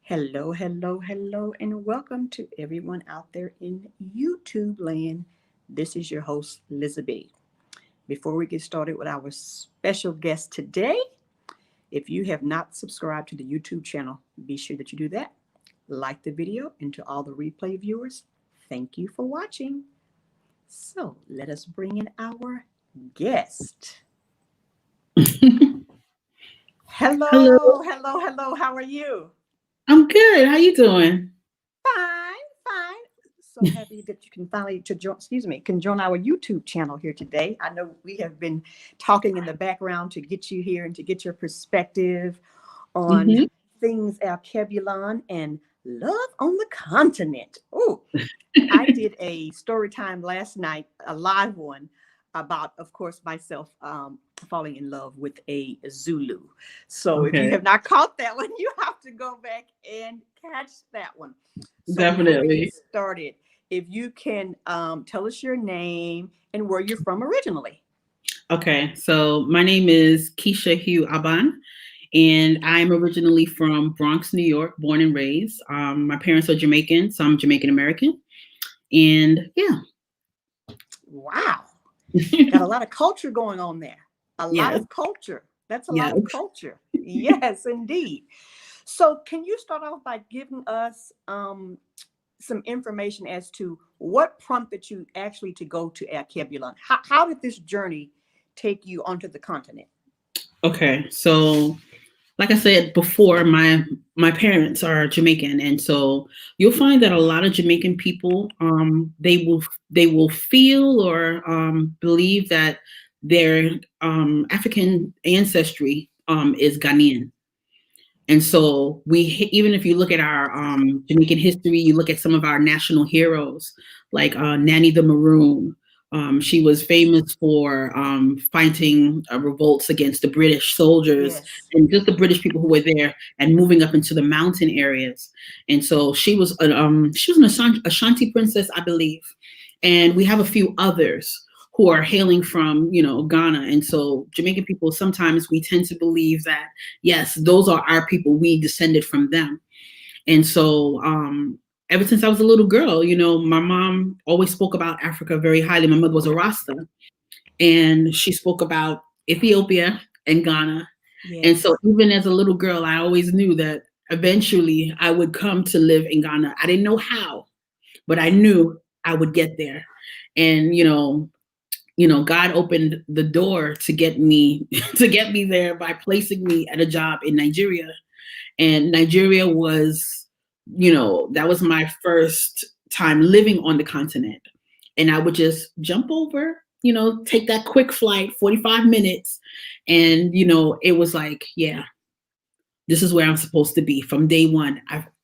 Hello, hello, hello, and welcome to everyone out there in YouTube land. This is your host, Lizzabitty. Before we get started with our special guest today, if you have not subscribed to the YouTube channel, be sure that you do that. Like the video, and to all the replay viewers, thank you for watching. So let us bring in our guest. Hello, Hello, hello, hello. How are you? I'm good. How you doing? Fine, fine. So happy that you can finally to join, can join our YouTube channel here today. I know we have been talking in the background to get you here and to get your perspective on hmm things Alkebulan and love on the continent. Oh, I did a story time last night, a live one about, of course, myself falling in love with a Zulu. So if you Okay, have not caught that one, you have to go back and catch that one. So before we get definitely. started, if you can tell us your name and where you're from originally. Okay, so my name is Keisha Hugh Aban, and I'm originally from Bronx, New York, born and raised. My parents are Jamaican, so I'm Jamaican American, and yeah, Wow, got a lot of culture going on there. A lot yes, of culture. That's a lot yes. of culture. Yes, indeed. So, can you start off by giving us some information as to what prompted you actually to go to Alkebulan? How did this journey take you onto the continent? Okay, so like I said before, my parents are Jamaican, and so you'll find that a lot of Jamaican people, they will feel or believe that their African ancestry is Ghanaian. And so even if you look at our Jamaican history, you look at some of our national heroes like Nanny the Maroon. She was famous for fighting revolts against the British soldiers Yes. and just the British people who were there and moving up into the mountain areas. And so she was an Ashanti princess, I believe. And we have a few others who are hailing from Ghana. And so Jamaican people, sometimes we tend to believe that yes, those are our people. We descended from them. And so ever since I was a little girl, my mom always spoke about Africa very highly. My mother was a Rasta, and she spoke about Ethiopia and Ghana. And so Yes. even as a little girl, I always knew that eventually I would come to live in Ghana. I didn't know how, but I knew I would get there. And God opened the door to get me to get me there by placing me at a job in Nigeria. And Nigeria was, that was my first time living on the continent. And I would just jump over, take that quick flight, 45 minutes. And, it was like, yeah, this is where I'm supposed to be from day one.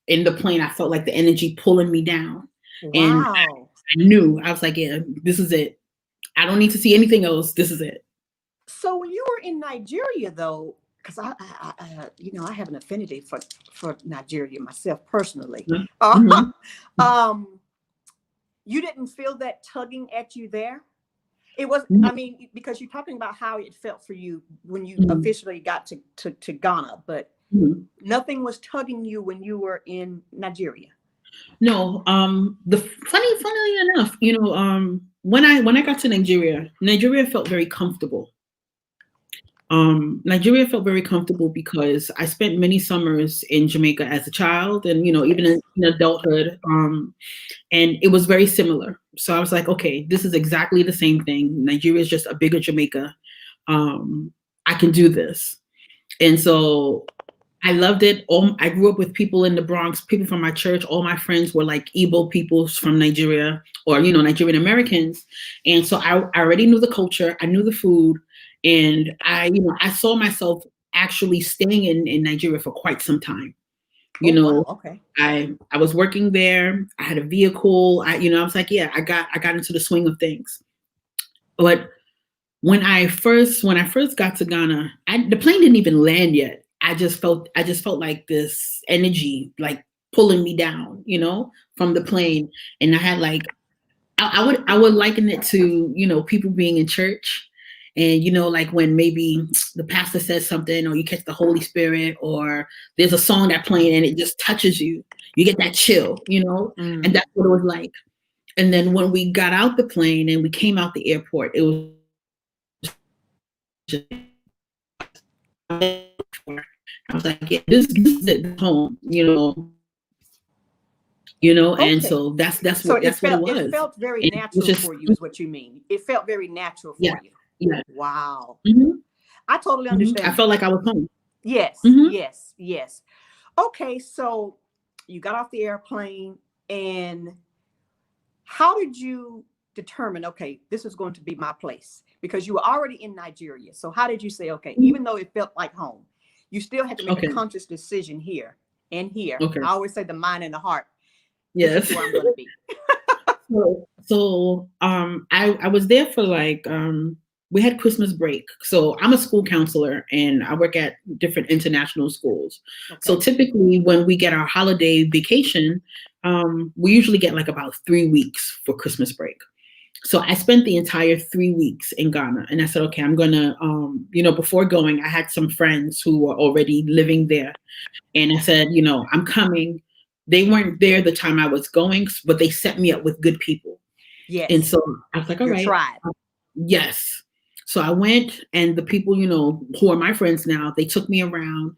In the plane, I felt like the energy pulling me down. And Wow. I knew, I was like, yeah, this is it. I don't need to see anything else. This is it. So when you were in Nigeria, though, because I have an affinity for Nigeria myself personally. Mm-hmm. Um, you didn't feel that tugging at you there. It was, I mean, because you're talking about how it felt for you when you Mm-hmm. officially got to Ghana, but Mm-hmm. nothing was tugging you when you were in Nigeria. No, funnily enough, when I got to Nigeria felt very comfortable. Nigeria felt very comfortable because I spent many summers in Jamaica as a child, and even Yes. in adulthood, and it was very similar. So I was like, okay, this is exactly the same thing. Nigeria is just a bigger Jamaica. Um, I can do this, and so I loved it. I grew up with people in the Bronx, people from my church. All my friends were like Igbo people from Nigeria or, Nigerian Americans. And so I already knew the culture. I knew the food. And I saw myself actually staying in Nigeria for quite some time. You Oh, wow. know, Okay. I was working there. I had a vehicle. I was like, yeah, I got into the swing of things. But when I first got to Ghana, the plane didn't even land yet. I just felt like this energy like pulling me down, from the plane. And I had like I would liken it to, people being in church And like when maybe the pastor says something, or you catch the Holy Spirit, or there's a song that playing and it just touches you, you get that chill, and Mm. that's what it was like. And then when we got out the plane and we came out the airport, it was just I was like, yeah, this is it, home, and Okay. so So that's what it it was. felt very And it was natural just for you, is what you mean. It felt very natural yeah, for you. yeah. Wow. Hmm. I totally I understand. felt like I was home. Yes, Hmm. yes, yes. Okay, so you got off the airplane, and how did you determine, okay, this is going to be my place? Because you were already in Nigeria. So how did you say, okay, even though it felt like home, you still had to make a Okay. conscious decision here and here. Okay. I always say the mind and the heart. This is Yes. where I'm going to be. I was there for like we had Christmas break. So I'm a school counselor and I work at different international schools. So Okay. typically when we get our holiday vacation, we usually get like about 3 weeks for Christmas break. So I spent the entire 3 weeks in Ghana, and I said, okay, I'm gonna, before going, I had some friends who were already living there, and I said, I'm coming. They weren't there the time I was going, but they set me up with good people. And Yes. so I was like, all Your right, tribe. yes. So I went, and the people, who are my friends now, they took me around.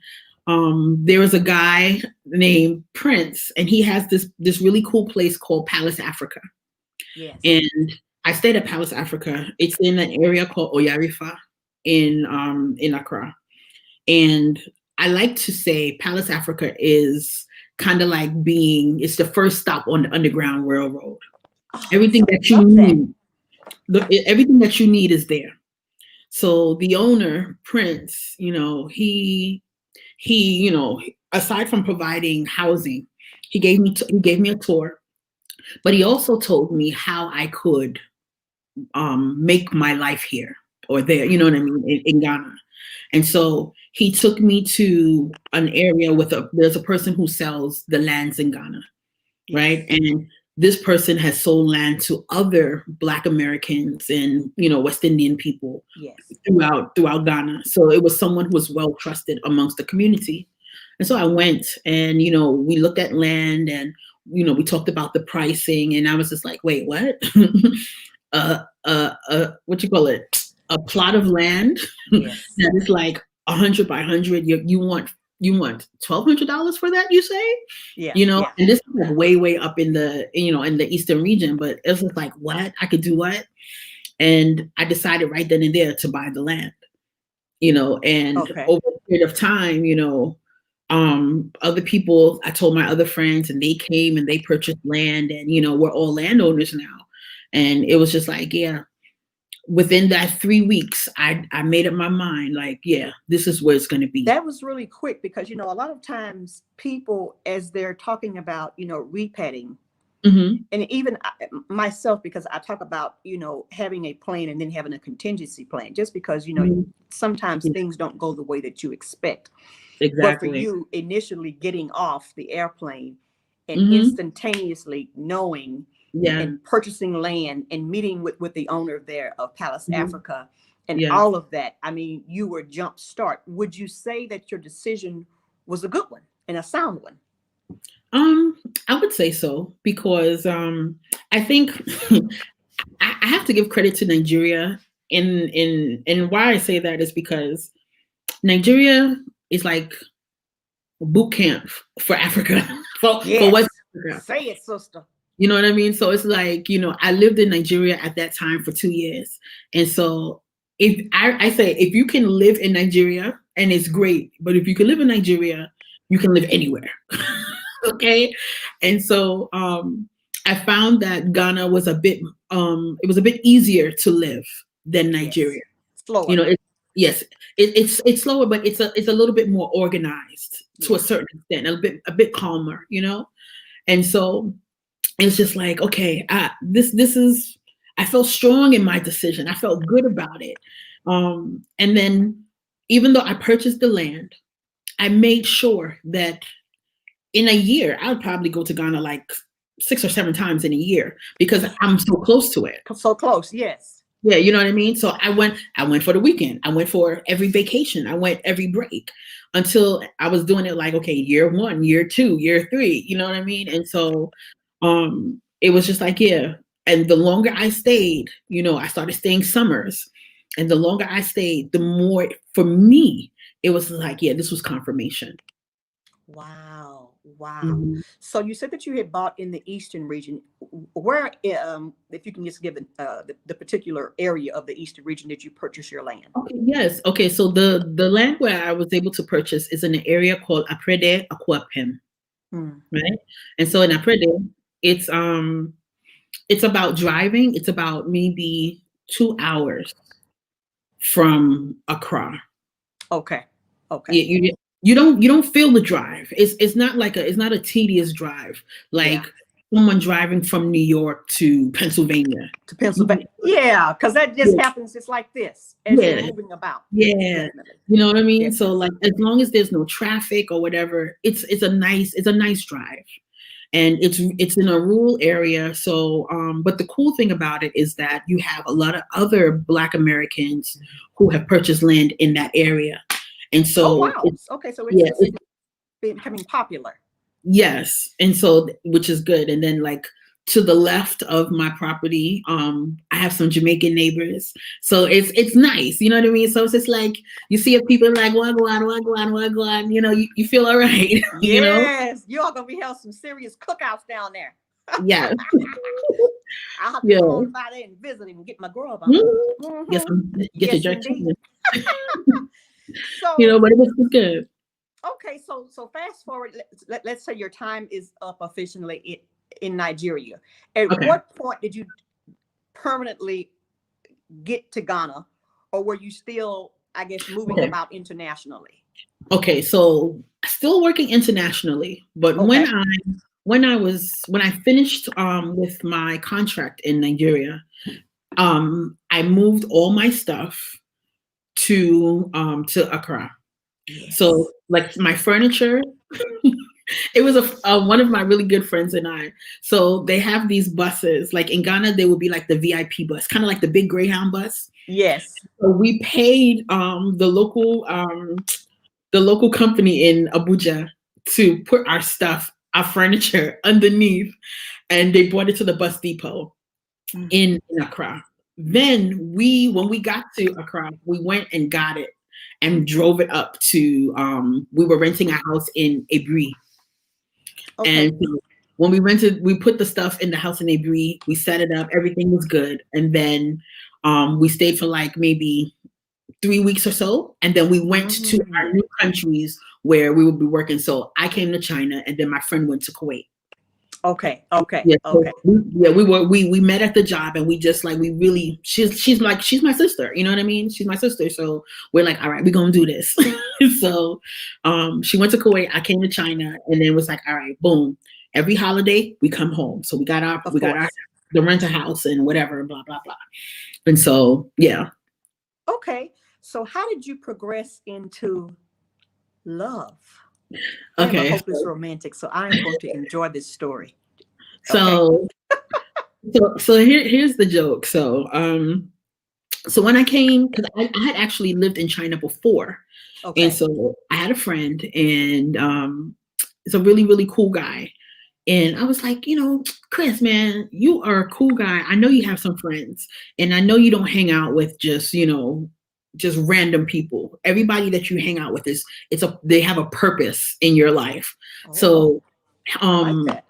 There was a guy named Prince, and he has this really cool place called Palace Africa. Yes. And I stayed at Palace Africa. It's in an area called Oyarifa in Accra. And I like to say Palace Africa is kind of like it's the first stop on the Underground Railroad. Oh, Everything that you love that. need, everything that you need is there. So the owner, Prince, aside from providing housing, he gave me a tour, but he also told me how I could make my life here or there, you know what I mean, in Ghana. And so he took me to an area there's a person who sells the lands in Ghana, right? Yes. And this person has sold land to other Black Americans and, West Indian people Yes. throughout Ghana. So it was someone who was well trusted amongst the community. And so I went and, we looked at land and, we talked about the pricing, and I was just like, wait, what? What you call it? A plot of land Yes. that is like 100 by 100. You want $1,200 for that? You say, Yeah. Yeah. and this is like way up in the eastern region, but it was just like, what? I could do what? And I decided right then and there to buy the land. And Okay. over a period of time, other people, I told my other friends, and they came and they purchased land, and we're all landowners now. And it was just like, yeah, within that 3 weeks, I made up my mind, like, yeah, this is where it's going to be. That was really quick because, a lot of times people, as they're talking about, repetting, Mm-hmm. and even myself, because I talk about, having a plan and then having a contingency plan, just because, Mm-hmm. sometimes Yeah, things don't go the way that you expect. But for exactly. you, initially getting off the airplane and Mm-hmm. instantaneously knowing Yeah. and purchasing land and meeting with the owner there of Palace Mm-hmm. Africa and Yeah. all of that, I mean, you were jump start. Would you say that your decision was a good one and a sound one? I would say so because I think I have to give credit to Nigeria. And why I say that is because Nigeria is like boot camp for Africa for West Yes. Africa. Say it, sister. You know what I mean? So it's like, I lived in Nigeria at that time for 2 years. And so if I say if you can live in Nigeria, and it's great, but if you can live in Nigeria, you can live anywhere. Okay. And so I found that Ghana was it was a bit easier to live than Yes. Nigeria. You Slower. know, it, yes, it's slower, but it's a little bit more organized to a Yes. certain extent, a bit calmer, And so it's just like, okay, this is, I felt strong in my decision. I felt good about it. And then even though I purchased the land, I made sure that in a year, I would probably go to Ghana like 6 or 7 times in a year because I'm so close to it. So close. Yes. Yeah, you know what I mean? So I went for the weekend. I went for every vacation. I went every break until I was doing it like, okay, year one, year two, year three, you know what I mean? And so it was just like, yeah. And the longer I stayed, I started staying summers. And the longer I stayed, the more for me, it was like, yeah, this was confirmation. Wow. Wow. Mhm. So you said that you had bought in the eastern region. Where, if you can just give the particular area of the eastern region that you purchased your land? Okay, yes. Okay, so the land where I was able to purchase is in an area called Aprede Aquapem, Hmm. right? And so in Aprede, it's it's about driving. It's about maybe 2 hours from Accra. Okay. Okay. You don't feel the drive. It's not like it's not a tedious drive Yeah. like someone driving from New York to Pennsylvania. To You- Pennsylvania. Yeah, because that just Yeah, happens just like this as you're yeah, moving about. Yes, yeah. definitely. You know what I mean? So Definitely. like as long as there's no traffic or whatever, it's a nice drive. And it's in a rural area. So but the cool thing about it is that you have a lot of other Black Americans who have purchased land in that area. And Oh so wow. it's Okay, so it's yeah, it's becoming popular. yes. And so which is good. And then like to the left of my property, I have some Jamaican neighbors. So it's nice, you know what I mean? So it's just like you see people like wagwan, wagwan, wagwan, you feel all right, you know? Yes, you all gonna be having some serious cookouts down there. Yeah. I'll have to Yeah. come on by there and visit and get my grub on. Mhm. Hmm. Get your Yes, jerk indeed. chicken, So but it's good. okay, so fast forward. Let's say your time is up officially in Nigeria. At Okay. what point did you permanently get to Ghana, or were you still, I guess, moving Okay. about internationally? Okay. So still working internationally, but Okay. when I finished with my contract in Nigeria, I moved all my stuff to Accra. So Yes. like my furniture, it was one of my really good friends and I. So they have these buses. Like in Ghana, they would be like the VIP bus, kind of like the big Greyhound bus. Yes. So we paid the local company in Abuja to put our furniture underneath, and they brought it to the bus depot Mm. in Accra. Then when we got to Accra, we went and got it and drove it up to we were renting a house in Ebri. Okay. And so when we put the stuff in the house in Ebri, we set it up, everything was good. And then we stayed for like maybe 3 weeks or so. And then we went to our Mm. new countries where we would be working. So I came to China and then my friend went to Kuwait. Okay. Okay. Yeah, so Okay. we met at the job and we just like we really she's my sister, you know what I mean? She's my sister. So we're like, all right, we're gonna do this. So she went to Kuwait, I came to China, and then it was like, all right, boom. Every holiday we come home. So Of we got our course. the rent a house and whatever, blah, blah, blah. And so yeah. Okay. So how did you progress into love? I am a Okay. hopeless romantic, so I am going to enjoy this story. Okay. So here's the joke. So when I came, because I had actually lived in China before. And Okay. so I had a friend, and it's a really, really cool guy. And I was like, Chris, man, you are a cool guy. I know you have some friends, and I know you don't hang out with just random people. Everybody that you hang out with they have a purpose in your life. Oh, So, I like um, that.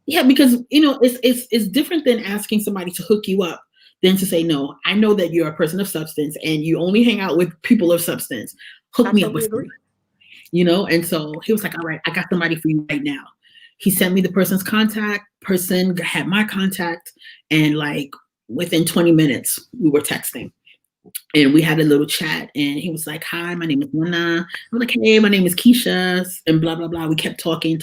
yeah, because it's different than asking somebody to hook you up than to say, no, I know that you're a person of substance and you only hang out with people of substance. I Hook me up totally with agree. and so he was like, all right, I got somebody for you right now. He sent me the person's contact, person had my contact, and like within 20 minutes we were texting. And we had a little chat, and he was like, hi, my name is Nana. I'm like, hey, my name is Keisha, and blah, blah, blah. We kept talking.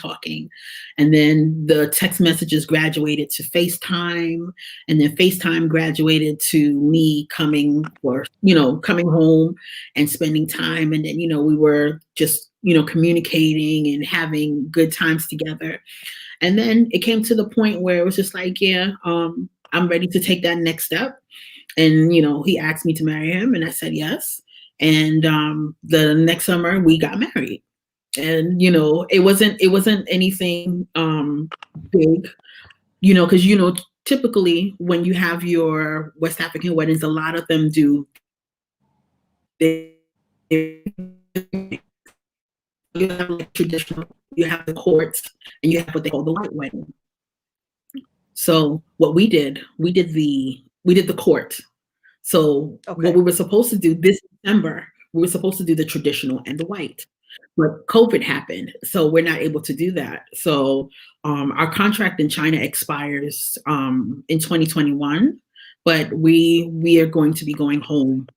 And then the text messages graduated to FaceTime, and then FaceTime graduated to me coming home and spending time. And then, we were just, communicating and having good times together. And then it came to the point where it was just like, yeah, I'm ready to take that next step. And, he asked me to marry him, and I said yes. And the next summer we got married. And, it wasn't anything big, because, typically when you have your West African weddings, a lot of them do they you have like traditional, you have the courts, and you have what they call the white wedding. So what we did the court. So what Okay. we were supposed to do this December, we were supposed to do the traditional and the white. But COVID happened, so we're not able to do that. So our contract in China expires in 2021, but we are going to be going home.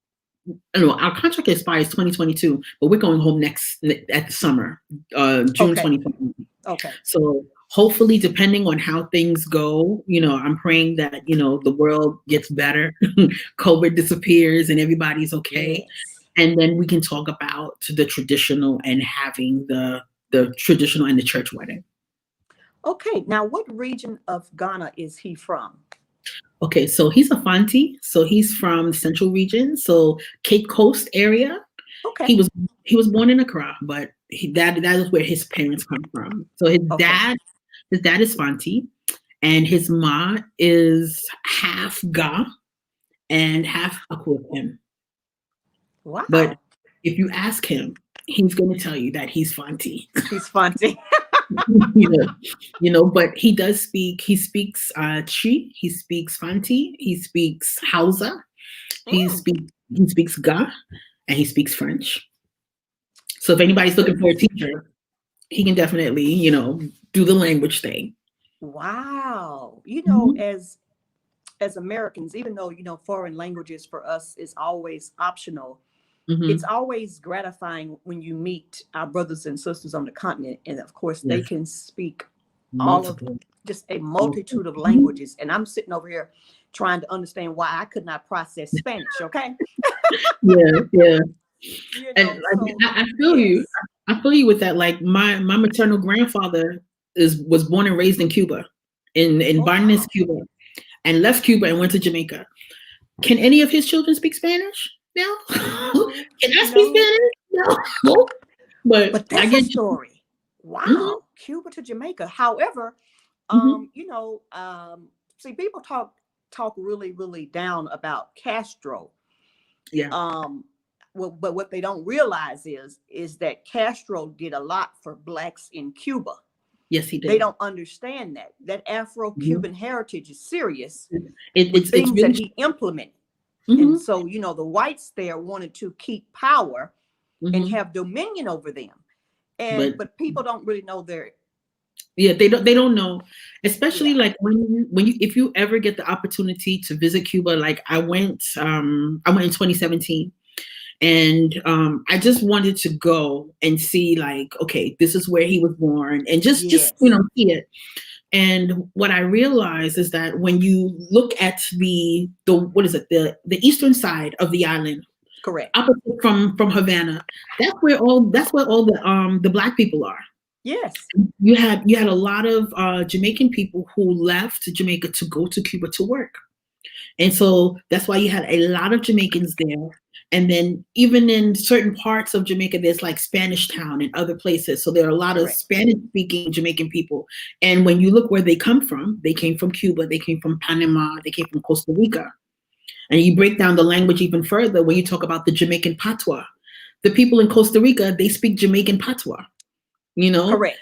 No, our contract expires 2022, but we're going home at the summer, June Okay. 2020. Okay. So hopefully, depending on how things go, I'm praying that, the world gets better, COVID disappears and everybody's okay. Yes. And then we can talk about the traditional and having the traditional and the church wedding. Okay. Now, what region of Ghana is he from? Okay, so he's a Fanti, so he's from the Central Region, so Cape Coast area. He Okay. was he was born in Accra, but that is where his parents come from. So his Okay. dad is Fanti, and his ma is half Ga and half Akwapim. But Wow. if you ask him, he's going to tell you that he's Fanti. He's Fonte. you know, but he speaks Chi, he speaks Fanti, he speaks Hausa, he Mm, speaks he speaks Ga, and he speaks French. So if my anybody's looking for a goodness. teacher, he can definitely, do the language thing. Wow. Mhm, As Americans, even though, foreign languages for us is always optional, it's mhm. always gratifying when you meet our brothers and sisters on the continent. And of course, they Yes, can speak all of multiple. just a Multiple. multitude of Mhm. languages. And I'm sitting over here trying to understand why I could not process Spanish. Okay. Yeah, yeah. And So I feel you. yes. I feel you with that. Like my maternal grandfather was born and raised in Cuba, in Oh, Barnes, wow. Cuba, and left Cuba and went to Jamaica. Can any of his children speak Spanish? No. No, Can I speak no. Spanish? No. But But I that's a get you. story. Mhm, Wow. Cuba to Jamaica. However, mhm. see, people talk really, really down about Castro. Yeah. Um, but what they don't realize is that Castro did a lot for blacks in Cuba. Yes, he They did. don't understand that Mhm. Afro-Cuban heritage is serious with It's things that really. he implemented. And Mhm, so, the whites there wanted to keep power and mhm. have dominion over them. And But but people don't really know their yeah, they don't know, especially yeah. like when you if you ever get the opportunity to visit Cuba. Like I went in 2017, and I just wanted to go and see, like, okay, this is where he was born, and just Yes, see it. And what I realized is that when you look at the what is it, the eastern side of the island, correct. opposite from Havana, that's where all the black people are. Yes, You had a lot of Jamaican people who left Jamaica to go to Cuba to work. And so that's why you had a lot of Jamaicans there. And then even in certain parts of Jamaica, there's like Spanish Town and other places. So there are a lot of correct. Spanish speaking Jamaican people. And when you look where they came from Cuba, they came from Panama, they came from Costa Rica. And you break down the language even further when you talk about the Jamaican patois. The people in Costa Rica, they speak Jamaican patois, you know? Correct.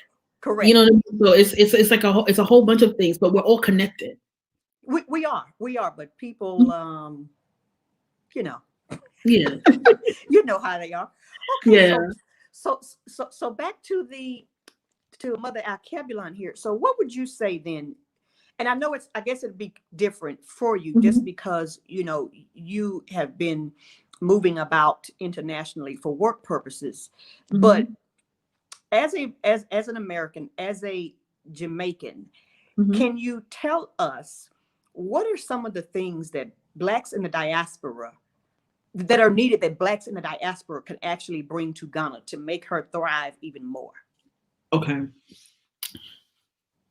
You know Correct. what I mean? So it's like it's a whole bunch of things, but we're all connected. We are, but people Mhm. you know, Yeah. you know how they are. Okay, Yeah. so back to Mother Alkebulan here. So what would you say then? And I guess it'd be different for you just Mhm. because, you have been moving about internationally for work purposes. But Mhm. as an American, as a Jamaican, Mhm. can you tell us what are some of the things that blacks in the diaspora that are needed that blacks in the diaspora can actually bring to Ghana to make her thrive even more? Okay.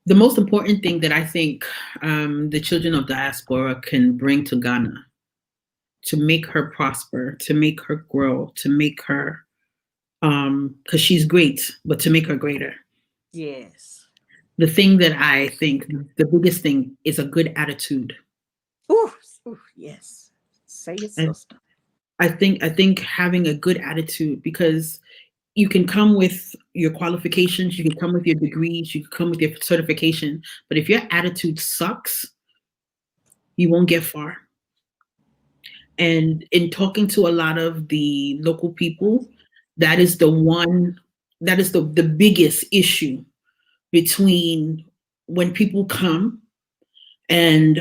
The most important thing that I think the children of diaspora can bring to Ghana to make her prosper, to make her grow, to make her because she's great, but to make her greater. Yes. The thing that I think the biggest thing is a good attitude. Ooh, ooh, yes. Say it, And sister. I think having a good attitude, because you can come with your qualifications, you can come with your degrees, you can come with your certification, but if your attitude sucks, you won't get far. And in talking to a lot of the local people, that is the one, that is the biggest issue between when people come and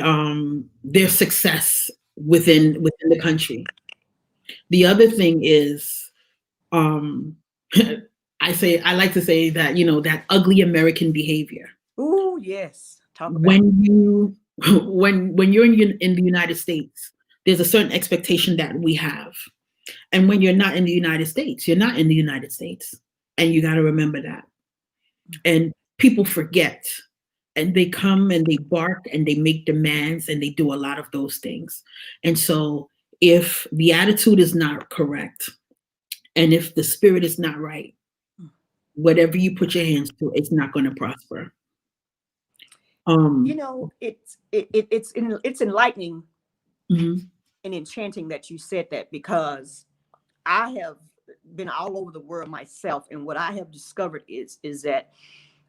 their success within the country. The other thing is, um, I like to say that, that ugly American behavior. Ooh, yes. Talk about it. When you when you're in the United States, there's a certain expectation that we have. And when you're not in the United States, you're not in the United States. And you got to remember that. And people forget, and they come and they bark and they make demands and they do a lot of those things. And so if the attitude is not correct and if the spirit is not right, whatever you put your hands to, it's not going to prosper. You know, it's enlightening Mhm, and enchanting that you said that, because I have been all over the world myself, and what I have discovered is that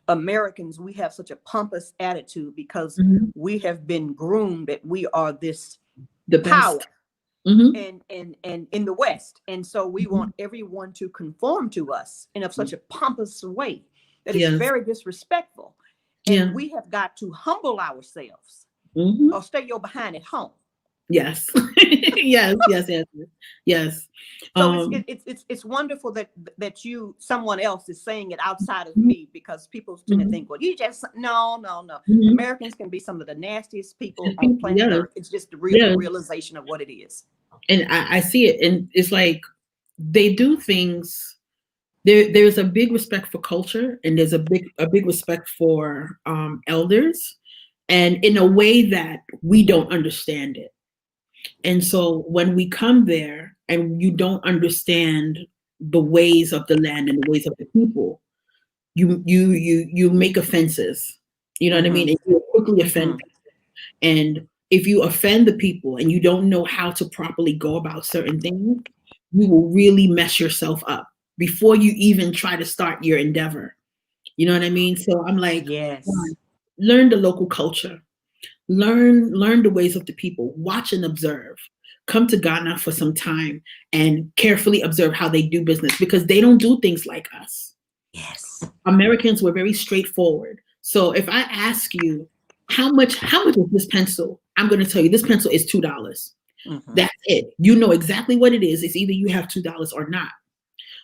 Americans, we have such a pompous attitude because mhm. we have been groomed that we are this The power best. Mhm, and in the West, and so we mhm. want everyone to conform to us in a, such a pompous way that is Yes. very disrespectful, and Yeah. we have got to humble ourselves Mhm. or stay your behind at home. Yes. Yes. Yes. So it's Um, it's wonderful that you, someone else is saying it outside of mhm, me, because people tend to mhm, think, well, you just, no. mhm. Americans can be some of the nastiest people on People, planet yes, Earth. It's just the yes. realization of what it is. And I see it, and it's like they do things. There's a big respect for culture, and there's a big respect for elders, and in a way that we don't understand it. And so when we come there and you don't understand the ways of the land and the ways of the people, you make offenses. You know what I Mm-hmm. mean? And you quickly offend. Mm-hmm. And if you offend the people and you don't know how to properly go about certain things, you will really mess yourself up before you even try to start your endeavor. You know what I mean? So I'm like, Yes. one, learn the local culture, learn the ways of the people, watch and observe. Come to Ghana for some time and carefully observe how they do business, because they don't do things like us. Yes. Americans were very straightforward. So if I ask you how much is this pencil, I'm going to tell you this pencil is $2. Mm-hmm. That's it. You know exactly what it is. It's either you have $2 or not.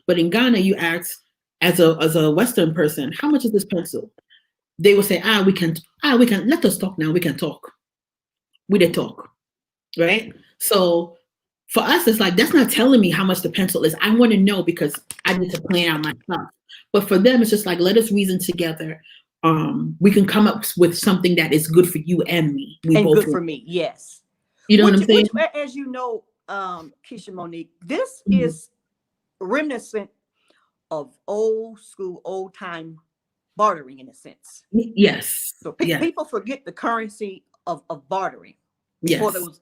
But in Ghana, you ask as a Western person, how much is this pencil? They will say, we can let us talk now. We can talk. We did talk, right? So for us, it's like that's not telling me how much the pencil is. I want to know because I need to plan out my stuff. But for them, it's just like let us reason together. We can come up with something that is good for you and me. We And both good want. for me. Yes. You know what Which I'm saying? as you know, Keisha Monique, this Mhm. is reminiscent of old school, old time bartering in a sense. Yes. So Yes. people forget the currency of bartering before there Yes. was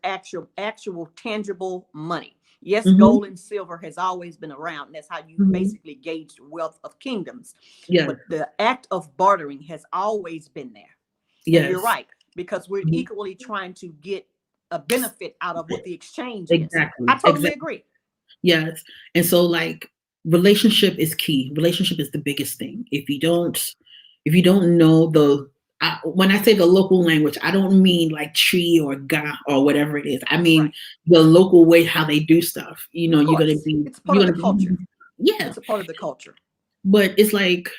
actual tangible money. Yes, Hmm. gold and silver has always been around. And that's how you Hmm. basically gauge the wealth of kingdoms. Yes. But the act of bartering has always been there. And you're Yes. right, because we're Mhm. equally trying to get a benefit out of what the exchange is. I Exactly. totally Exactly. agree. Yes. And so like relationship is key. Relationship is the biggest thing. If you don't know when I say the local language, I don't mean like tree or ga or whatever it is. I mean Right. the local way how they do stuff. Of You're gonna course. be It's part you're of the gonna be culture. yeah. It's a part of the culture. But it's like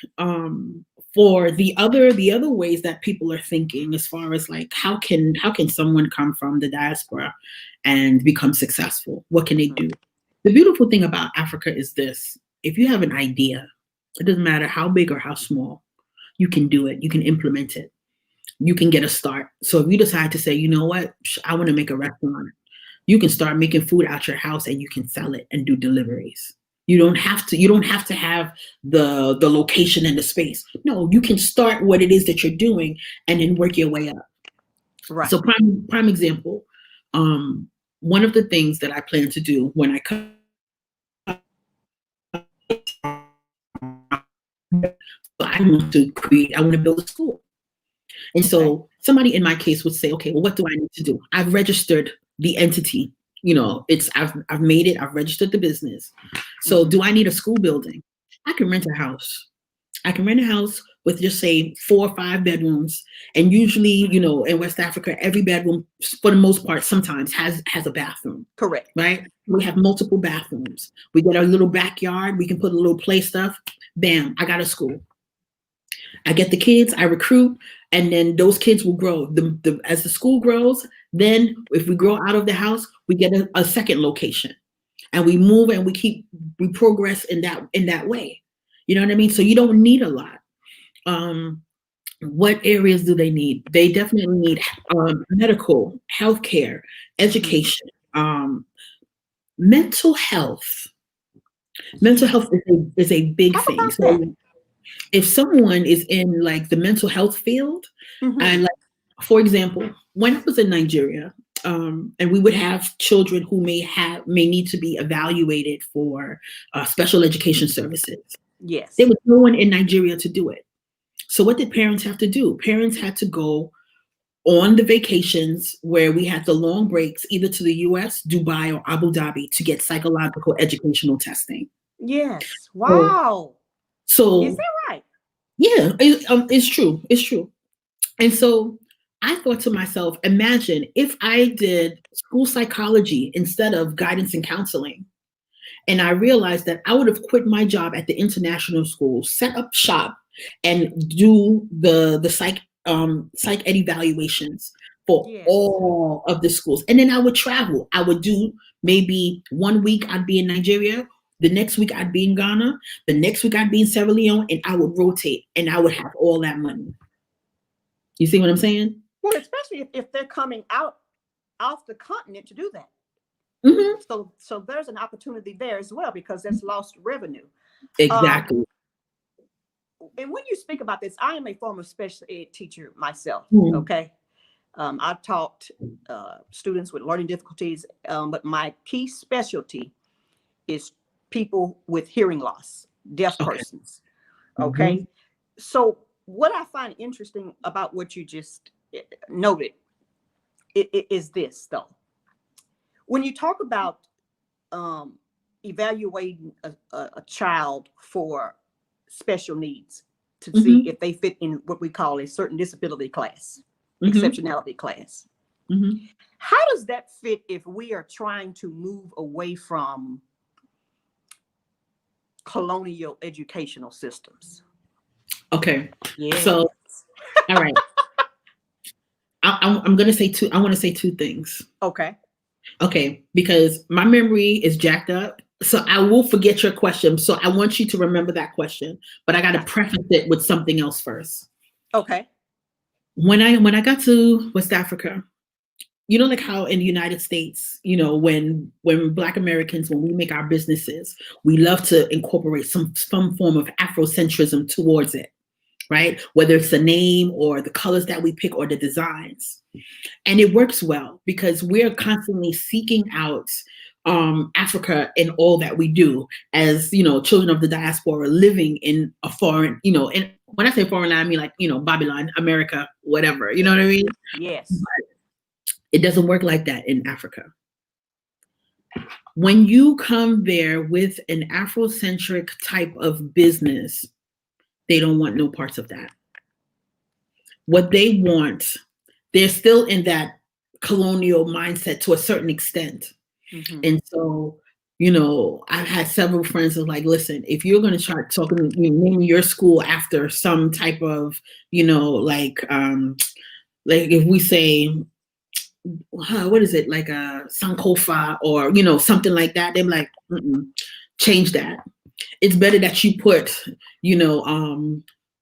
for the other ways that people are thinking as far as like how can someone come from the diaspora and become successful? What can they Mm. do? The beautiful thing about Africa is this: if you have an idea, it doesn't matter how big or how small, you can do it, you can implement it, you can get a start. So if you decide to say, you know what, I want to make a restaurant, you can start making food out your house and you can sell it and do deliveries. You don't have to have the location and the space. No, you can start what it is that you're doing and then work your way up. Right. So prime example, one of the things that I plan to do when I come, I want to build a school. And Okay. so somebody in my case would say, okay, well, what do I need to do? I've registered the entity. I've made it. I've registered the business. So Mhm. do I need a school building? I can rent a house. I can rent a house with just say 4 or 5 bedrooms. And usually, in West Africa, every bedroom, for the most part, sometimes has a bathroom, Correct. right? We have multiple bathrooms. We get our little backyard. We can put a little play stuff. Bam, I got a school. I get the kids, I recruit, and then those kids will grow. As the school grows, then if we grow out of the house, we get a second location, and we move and we progress in that way. You know what I mean? So you don't need a lot. What areas do they need? They definitely need medical, healthcare, Mhm. education, mental health. Mental health is a big Talk thing. about that. So if someone is in like the mental health field, Mhm. and like, for example, when I was in Nigeria, and we would have children who may need to be evaluated for special education services. There Yes. was no one in Nigeria to do it. So what did parents have to do? Parents had to go on the vacations where we had the long breaks, either to the US, Dubai, or Abu Dhabi, to get psychological educational testing. Yes. So, Wow. Is so that right? yeah, it's true. It's true. And so I thought to myself, imagine if I did school psychology instead of guidance and counseling. And I realized that I would have quit my job at the international school, set up shop, and do the psych ed evaluations for Yes. all of the schools. And then I would travel. I would do maybe 1 week I'd be in Nigeria, the next week I'd be in Ghana, the next week I'd be in Sierra Leone, and I would rotate and I would have all that money. You see what I'm saying? Well, especially if they're coming out off the continent to do that. Hmm. So there's an opportunity there as well because that's lost revenue. Um, Exactly. and when you speak about this, I am a former special ed teacher myself. Mhm. Okay. I've taught students with learning difficulties, but my key specialty is people with hearing loss, deaf Okay. persons. Hmm. Okay. So, what I find interesting about what you just noted is this, though. When you talk about um, evaluating a child for special needs to see Hmm. if they fit in what we call a certain disability class, Hmm. exceptionality class, Hmm. how does that fit if we are trying to move away from colonial educational systems? Okay. So, Yes. all right. I'm gonna say two. I want to say two things. Okay. Okay, because my memory is jacked up, so I will forget your question. So I want you to remember that question, but I got to Gotcha. preface it with something else first. Okay. When I got to West Africa, like how in the United States, when Black Americans, when we make our businesses, we love to incorporate some form of Afrocentrism towards it, right? Whether it's the name or the colors that we pick or the designs. And it works well because we're constantly seeking out Africa in all that we do as, children of the diaspora living in a foreign, and when I say foreign land, I mean like, Babylon, America, whatever, you know Yes. what I mean? Yes. It doesn't work like that in Africa. When you come there with an Afrocentric type of business, they don't want no parts of that. What they want, they're still in that colonial mindset to a certain extent. Mm-hmm. And so, I've had several friends that like, listen, if you're going to start talking, name your school after some type of, like if we say, what is it, like a Sankofa or, something like that, they're like, change that. It's better that you put, you know,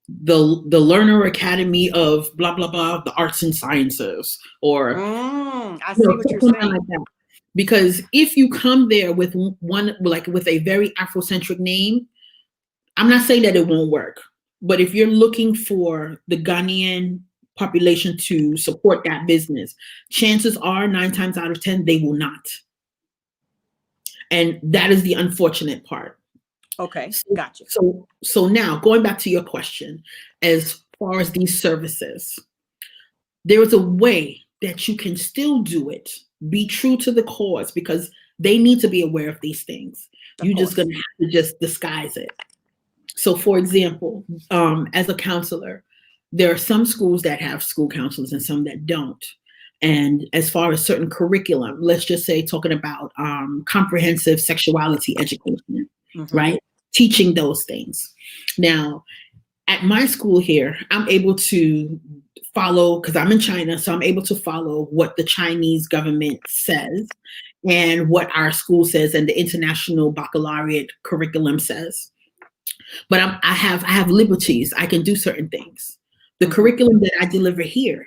the Learner Academy of blah blah blah, the arts and sciences, or I see what you're something like saying. that. Because if you come there with one, like with a very Afrocentric name, I'm not saying that it won't work, but if you're looking for the Ghanaian population to support that business, chances are 9 times out of 10, they will not. And that is the unfortunate part. Okay, So, gotcha. so now going back to your question, as far as these services, there is a way that you can still do it, be true to the cause, because they need to be aware of these things. Of You're just course. going to have to just disguise it. So, for example, as a counselor, there are some schools that have school counselors and some that don't. And as far as certain curriculum, let's just say talking about comprehensive sexuality education, Mm-hmm. right? Teaching those things. Now, at my school here, I'm able to follow, because I'm in China, so I'm able to follow what the Chinese government says and what our school says and the international baccalaureate curriculum says. But I have liberties. I can do certain things. The Mm-hmm. curriculum that I deliver here,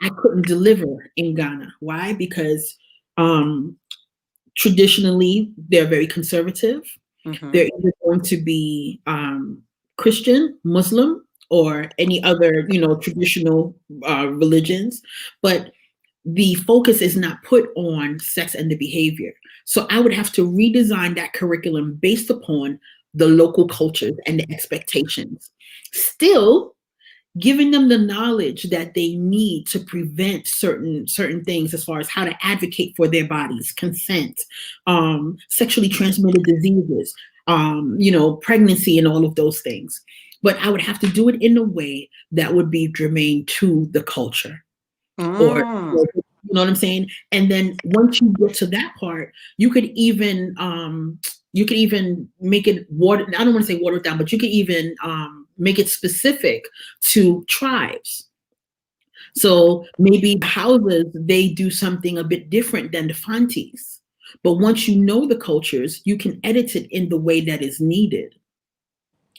I couldn't deliver in Ghana. Why? Because um, traditionally they're very conservative. Mm-hmm. They're either going to be Christian, Muslim, or any other, traditional religions. But the focus is not put on sex and the behavior. So I would have to redesign that curriculum based upon the local cultures and the expectations. Still giving them the knowledge that they need to prevent certain things as far as how to advocate for their bodies, consent, sexually transmitted diseases, pregnancy and all of those things. But I would have to do it in a way that would be germane to the culture, or Mm. you know what I'm saying? And then once you get to that part, you could even make it water. I don't want to say watered down, but you could even make it specific to tribes. So maybe houses, they do something a bit different than the Fantis. But once you know the cultures, you can edit it in the way that is needed.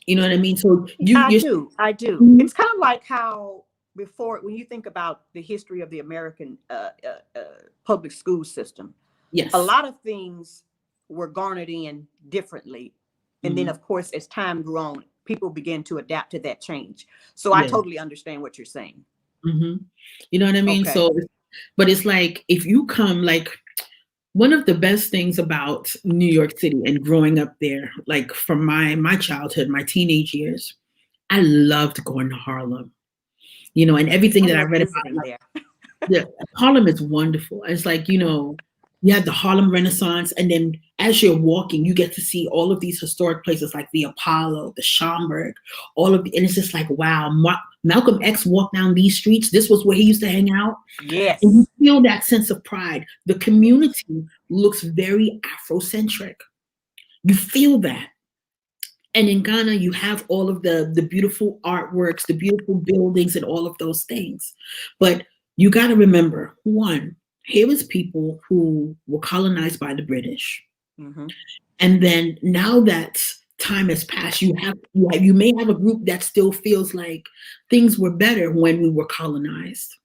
You know what I mean? So I you're do. I do. Mhm. It's kind of like how before, when you think about the history of the American public school system, a Yes. lot of things were garnered in differently. And then, Hmm. of course, as time grew on, people began to adapt to that change. So I Yeah. totally understand what you're saying. Hmm. You know what I mean? Okay. So, but it's like if you come, like one of the best things about New York City and growing up there, like from my childhood, my teenage years, I loved going to Harlem. And everything I that I love read about, visiting like, there. yeah, Harlem is wonderful. It's like, you have the Harlem Renaissance, and then as you're walking, you get to see all of these historic places like the Apollo, the Schomburg, and it's just like, wow, Malcolm X walked down these streets. This was where he used to hang out. And you Yes. feel that sense of pride. The community looks very Afrocentric. You feel that. And in Ghana, you have all of the beautiful artworks, the beautiful buildings, and all of those things. But you got to remember, one, here is people who were colonized by the British. Mm-hmm. And then now that time has passed, you may have a group that still feels like things were better when we were colonized.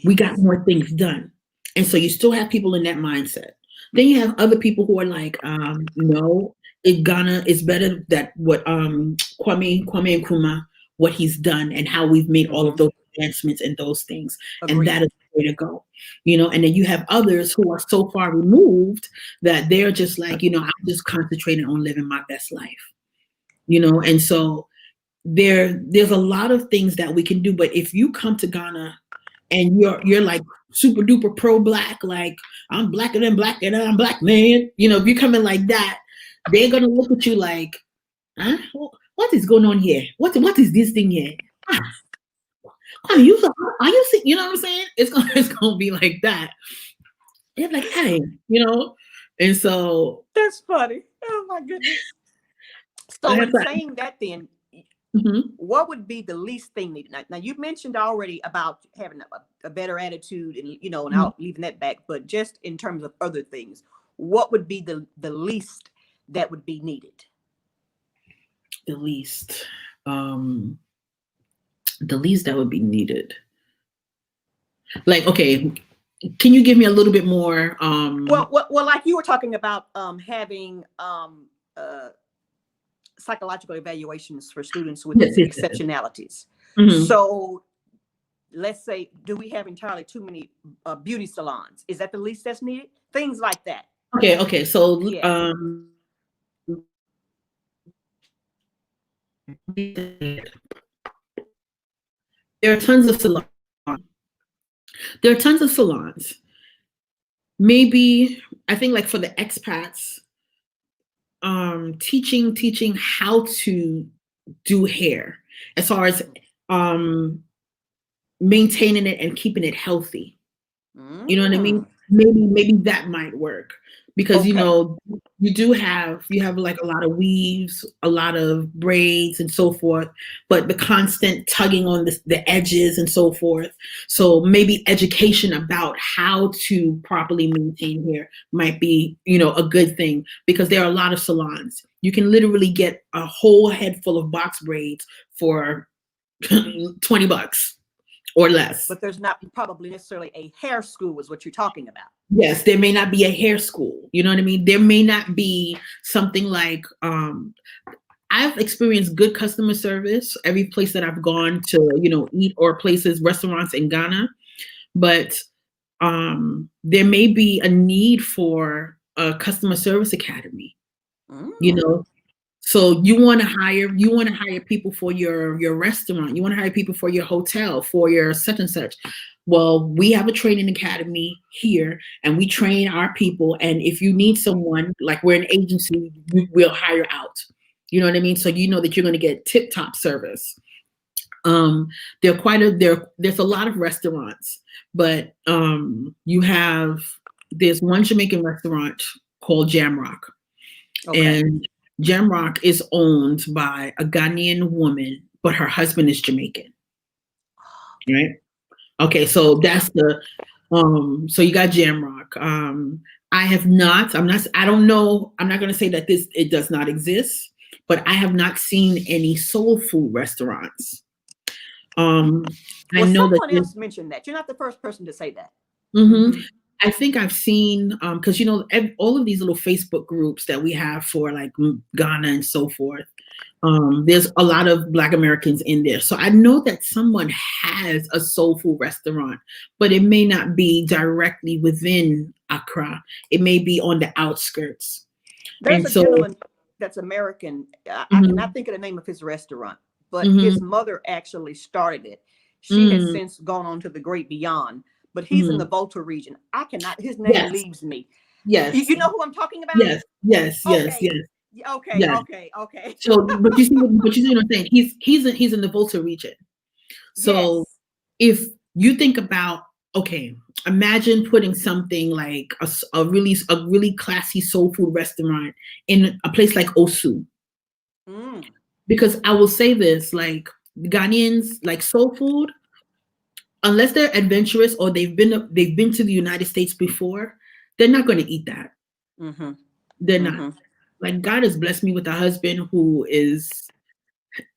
We got Yes. more things done. And so you still have people in that mindset. Then you have other people who are like, no, Ghana is better that what Kwame Nkrumah, what he's done and how we've made all of Mm-hmm. those advancements and those things. And that Agreed. is the way to go. And then you have others who are so far removed that they're just like, I'm just concentrating on living my best life. And so there's a lot of things that we can do. But if you come to Ghana and you're like super duper pro black, like I'm blacker than black and I'm black, man. If you come in like that, they're gonna look at you like, huh? What is going on here? What is this thing here? Ah, are you see, you know what I'm saying? It's gonna be like that. They're like, hey, and so That's funny. Oh my goodness. I So have in to. saying that, then Mhm. what would be the least thing needed? Now you mentioned already about having a better attitude and and Mhm. out leaving that back, but just in terms of other things, what would be the least that would be needed? The least, um, the least that would be needed. Like, okay, can you give me a little bit more? Well, like you were talking about having uh, psychological evaluations for students with Yes, yes, yes. exceptionalities. Mhm. So let's say, do we have entirely too many beauty salons? Is that the least that's needed? Things like that. Okay, okay. So Yeah. there are tons of salons. There are tons of salons. Maybe I think like for the expats, teaching how to do hair as far as um maintaining it and keeping it healthy. You know what I mean? Mm. Maybe that might work because Okay. you have like a lot of weaves, a lot of braids and so forth, but the constant tugging on the edges and so forth. So maybe education about how to properly maintain hair might be, a good thing because there are a lot of salons. You can literally get a whole head full of box braids for $20 or less. But there's not probably necessarily a hair school, is what you're talking about. Yes, there may not be a hair school. You know what I mean? There may not be something like I've experienced good customer service every place that I've gone to, eat or places, restaurants in Ghana, but there may be a need for a customer service academy, you Mm. know, so you want to hire people for your restaurant. You want to hire people for your hotel, for your such and such. Well, we have a training academy here and we train our people. And if you need someone, like we're an agency, we'll hire out. You know what I mean? So you know that you're going to get tip top service. There's a lot of restaurants, but there's one Jamaican restaurant called Jamrock, Okay. and Jamrock is owned by a Ghanaian woman, but her husband is Jamaican, right? Okay, so that's the so you got Jamrock. I don't know, I'm not gonna say that it does not exist, but I have not seen any soul food restaurants. I Well, know that someone else mentioned that. You're not the first person to say that. hmm Hmm. I think I've seen because all of these little Facebook groups that we have for like Ghana and so forth. There's a lot of Black Americans in there, so I know that someone has a soul food restaurant, but it may not be directly within Accra. It may be on the outskirts, There's and a so. gentleman that's American. I cannot Mhm, think of the name of his restaurant, but his mhm, mother actually started it. She has mhm, since gone on to the great beyond, but he's in the mhm. Volta region. I cannot, his name Yes, leaves me. You, yes, you know who I'm talking about? yes, yes, yes, Okay. yes, Okay. yes. Okay. Okay. So, but you see what I'm saying? He's in the Volta region. So Yes. if you think about, okay, imagine putting something like a really classy soul food restaurant in a place like Osu. Mm. Because I will say this, like Ghanaians like soul food, unless they're adventurous or they've been to the United States before, they're not going to eat that. Mm-hmm. They're not. Mm-hmm. Like God has blessed me with a husband who is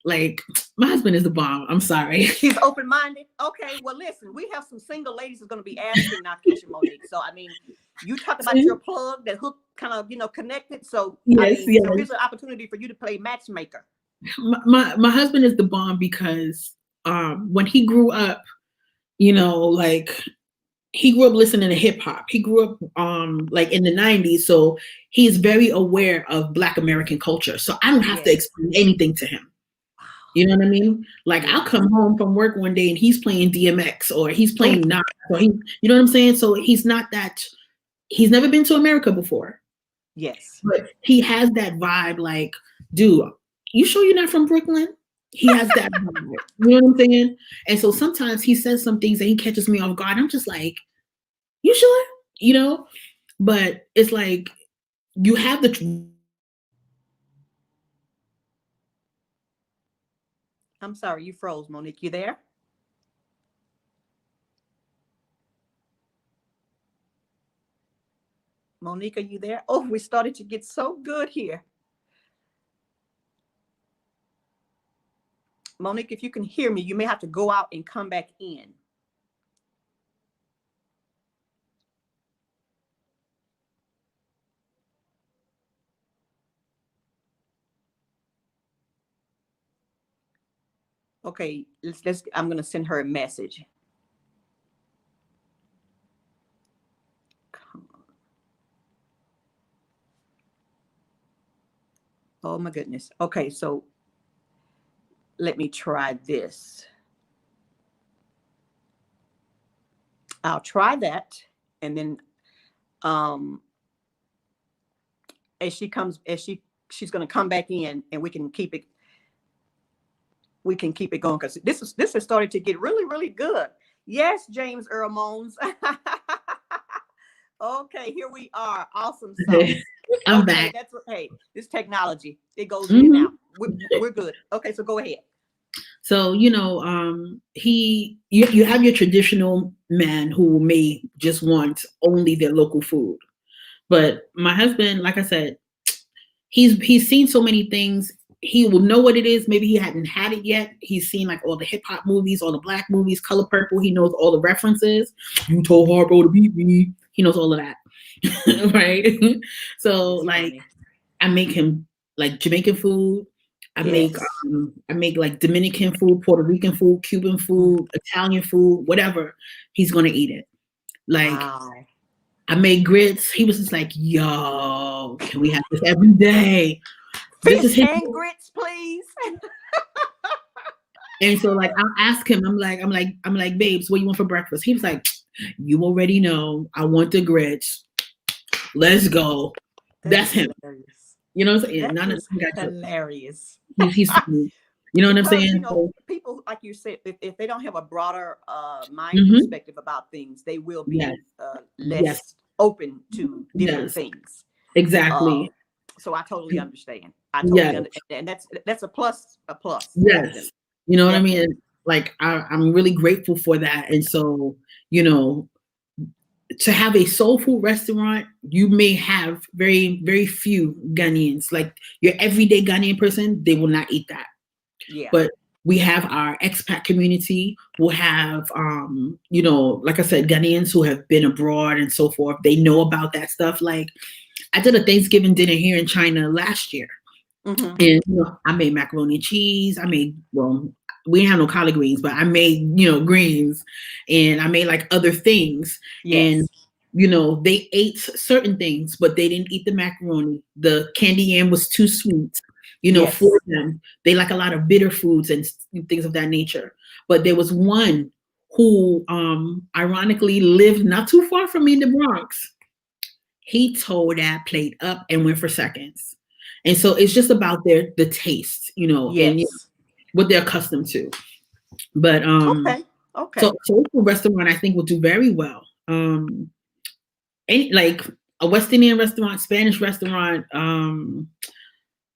like, my husband is the bomb. I'm sorry. He's open minded. Okay. Well, listen, we have some single ladies who's going to be asking now, Keisha Monique. So, I mean, you talk about your plug that hook kind of, connected. So, I Yes, mean, yes. here's an opportunity for you to play matchmaker. My husband is the bomb because when he grew up, like he grew up listening to hip hop. He grew up like in the 90s, so he's very aware of Black American culture. So I don't have to Yes. explain anything to him. Wow. You know what I mean? Like I'll Yes. come home from work one day and he's playing DMX or he's Oh, playing Nas or you know what I'm saying? So he's never been to America before. yes. But he has that vibe like, dude, you sure you're not from Brooklyn? He has that vibe. You know what I'm saying? And so sometimes he says some things and he catches me off guard. I'm just like, you sure? You know? But it's like you have the I'm sorry, you froze, Monique. You there? Monique, are you there? Oh, we started to get so good here. Monique, if you can hear me, you may have to go out and come back in. Okay, let's. I'm gonna send her a message. Oh my goodness. Okay, so let me try this. I'll try that, and then um, as she comes, she's gonna come back in, and we can keep it going because this has started to get really really good. Yes, James Earl Mones. Okay, here we are. Awesome sauce. I'm Okay, back. that's hey, this technology. It goes in and Mhm. out. We're good. Okay, so go ahead. So, you have your traditional man who may just want only their local food. But my husband, like I said, he's seen so many things. He will know what it is. Maybe he hadn't had it yet. He's seen like all the hip hop movies, all the black movies, Color Purple. He knows all the references. You told Harpo to beat me. He knows all of that. Right? So It's like funny. I make him like Jamaican food. I make Yes. I make like Dominican food, Puerto Rican food, Cuban Mm. food, Italian food, whatever. He's gonna eat it. Like Wow. I made grits. He was just like, "Yo, can we have this every day?" This is Fish his. and grits, please. And so like I'll ask him. I'm like, babes, what you want for breakfast? He was like, "You already know. I want the grits. Let's go." That That's is him. hilarious. You know what I'm saying? That None of is them got jokes. hilarious. He's funny. You know what I'm Because saying? So, people like you said, if they don't have a broader mind mhm. perspective about things, they will Yes, be yes, less open to different yes, things. uh, exactly. so I totally understand. I totally Yes, understand, and that's a plus, yes. definitely. You know what I Definitely. mean? Like I'm really grateful for that. And so, you know, to have a soul food restaurant, you may have very, very few Ghanaians. Like your everyday Ghanaian person, they will not eat that. Yeah. But we have our expat community. We'll have, like I said, Ghanaians who have been abroad and so forth. They know about that stuff. Like I did a Thanksgiving dinner here in China last year. Hmm. And I made macaroni and cheese. We didn't have no collard greens, but I made, greens, and I made like other things. And Yes. they ate certain things, but they didn't eat the macaroni. The candy yam was too sweet, for Yes. them. They like a lot of bitter foods and things of that nature. But there was one who ironically lived not too far from me in the Bronx. He tore that plate up and went for seconds. And so it's just about the taste, and Yes. what they're accustomed to. But Okay. so Okay. a restaurant I think will do very well. Like a West Indian restaurant, Spanish restaurant.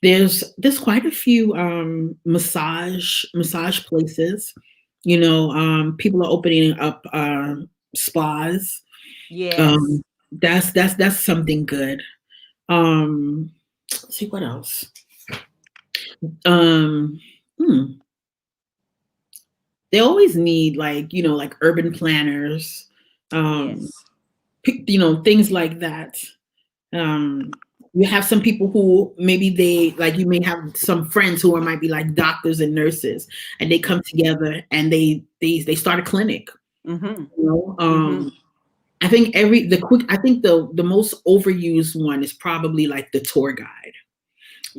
There's quite a few massage places. People are opening up spas. Yes. Um, that's something good. Let's see what else. Um, hmm, they always need like urban planners, um, Yes. things like that. Um, you have some people who maybe you may have some friends who might be like doctors and nurses, and they come together and they start a clinic. Mm-hmm. You know, Mm-hmm. I think I think the most overused one is probably like the tour guide.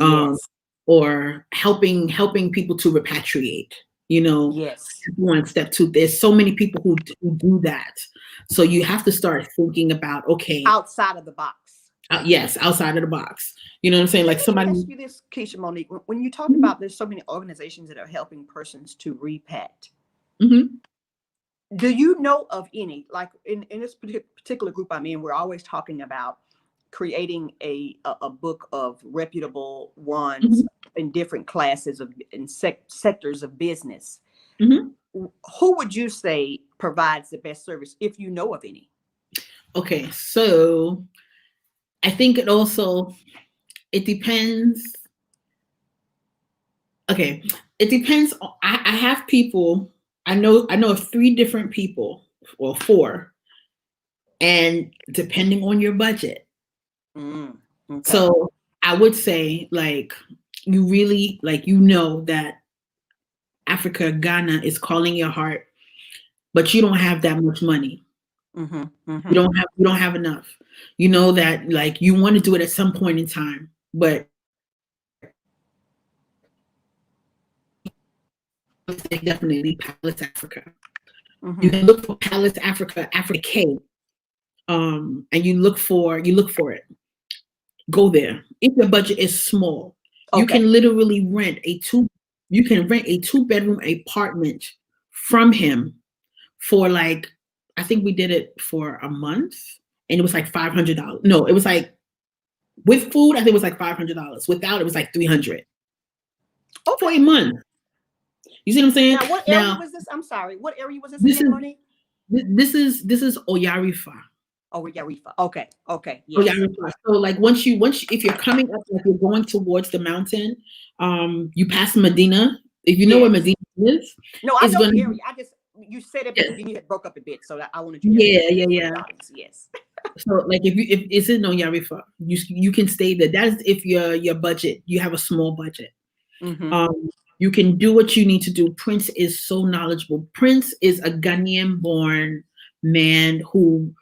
um, Yes. or helping people to repatriate. Yes. Step one, step two. There's so many people who do that. So you have to start thinking about, okay, Outside of the box. yes, outside of the box. You know what I'm saying? And Like let me somebody. ask you this, Keisha Monique. When you talk Mhm, about there's so many organizations that are helping persons to repat, mhm, do you know of any, like in this particular group I'm in, we're always talking about creating a book of reputable ones mhm, in different classes of in sectors of business. mhm. Who would you say provides the best service if you know of any? Okay, so I think it depends. Okay, it depends. I have people. I know of three different people, or four, and depending on your budget. Mm, okay. So I would say, like, you really, like, that Africa, Ghana is calling your heart, but you don't have that much money. Mm-hmm. You Mm-hmm. don't have enough. You know that like you want to do it at some point in time, but definitely Palace Africa. You Mm-hmm. can look for Palace Africa, Africa K, and you look for it. Go there. If your budget is small, you Okay. can literally you can rent a 2 bedroom apartment from him for like, I think we did it for a month, and it was like $500. No, it was like with food, I think it was like $500. Without, it was like 300 for Okay. a month. You see what I'm saying? Now, what area Now, was this? I'm sorry. What area was this this again, is Monique? this is Oyarifa. Oh, Yarifa. Okay. Okay. Oh yeah, Yes. so like if you're coming up, like you're going towards the mountain, you pass Medina. If you know where Yes. Medina is, No, I it's know gonna the be, area. I just you said it, but yeah, then you had broke up a bit, so that I wanted you to yeah, repeat yeah, it for yeah. the audience. Yes. So like if it's in Oyarifa, you can stay there. That is if your budget, you have a small budget. Mm-hmm. Um, you can do what you need to do. Prince is so knowledgeable. Prince is a Ghanaian born man who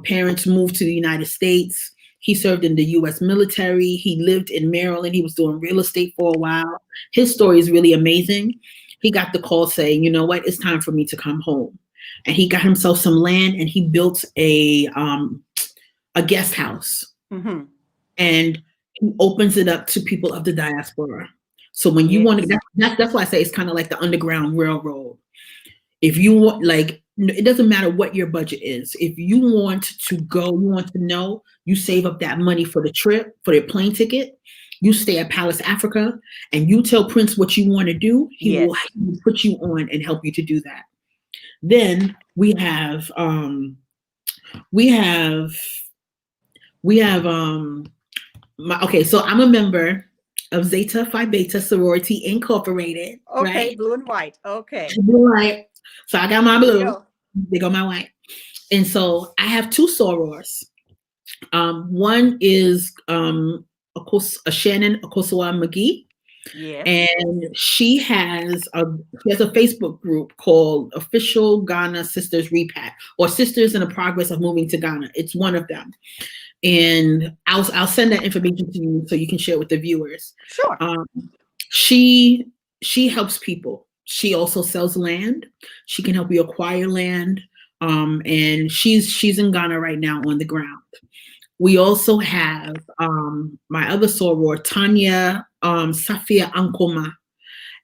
parents moved to the United States. He served in the US military. He lived in Maryland. He was doing real estate for a while. His story is really amazing. He got the call saying, you know what, it's time for me to come home. And he got himself some land and he built a guest house, Mm-hmm. and he opens it up to people of the diaspora. So when you want to, Yes. that's why I say it's kind of like the Underground Railroad. If you want, like, it doesn't matter what your budget is. If you want to go, you want to know, you save up that money for the trip, for the plane ticket. You stay at Palace Africa, and you tell Prince what you want to do. Yes. He will put you on and help you to do that. Then we have we have okay, so I'm a member of Zeta Phi Beta Sorority Incorporated, Okay. right? Blue and white. Okay. Blue, right. So I got my There we blue, go. they got my white. And so I have 2 sorors. One is a Shannon Akosua McGee, Yes. and she has a Facebook group called Official Ghana Sisters Repat, or Sisters in the Progress of Moving to Ghana. It's one of them, and I'll send that information to you so you can share with the viewers. Sure. Um, she she helps people. She also sells land. She can help you acquire land. And she's in Ghana right now on the ground. We also have my other soror, Tanya Safia Ankoma,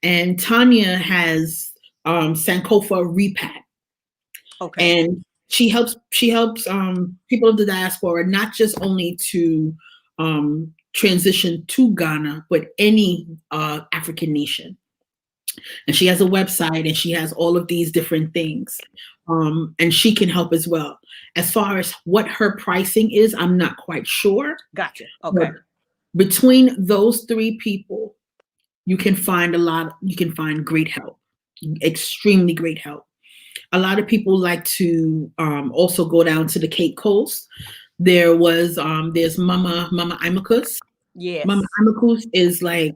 and Tanya has Sankofa Repat, Okay. and she helps people of the diaspora not just only to transition to Ghana, but any African nation. And she has a website and she has all of these different things, and she can help as well. As far as what her pricing is, I'm not quite sure, Gotcha. but Okay. between those 3 people, you can find great help, extremely great help. A lot of people like to also go down to the Cape Coast. There's Mama Imacus. Mama Yes. Imacus is like,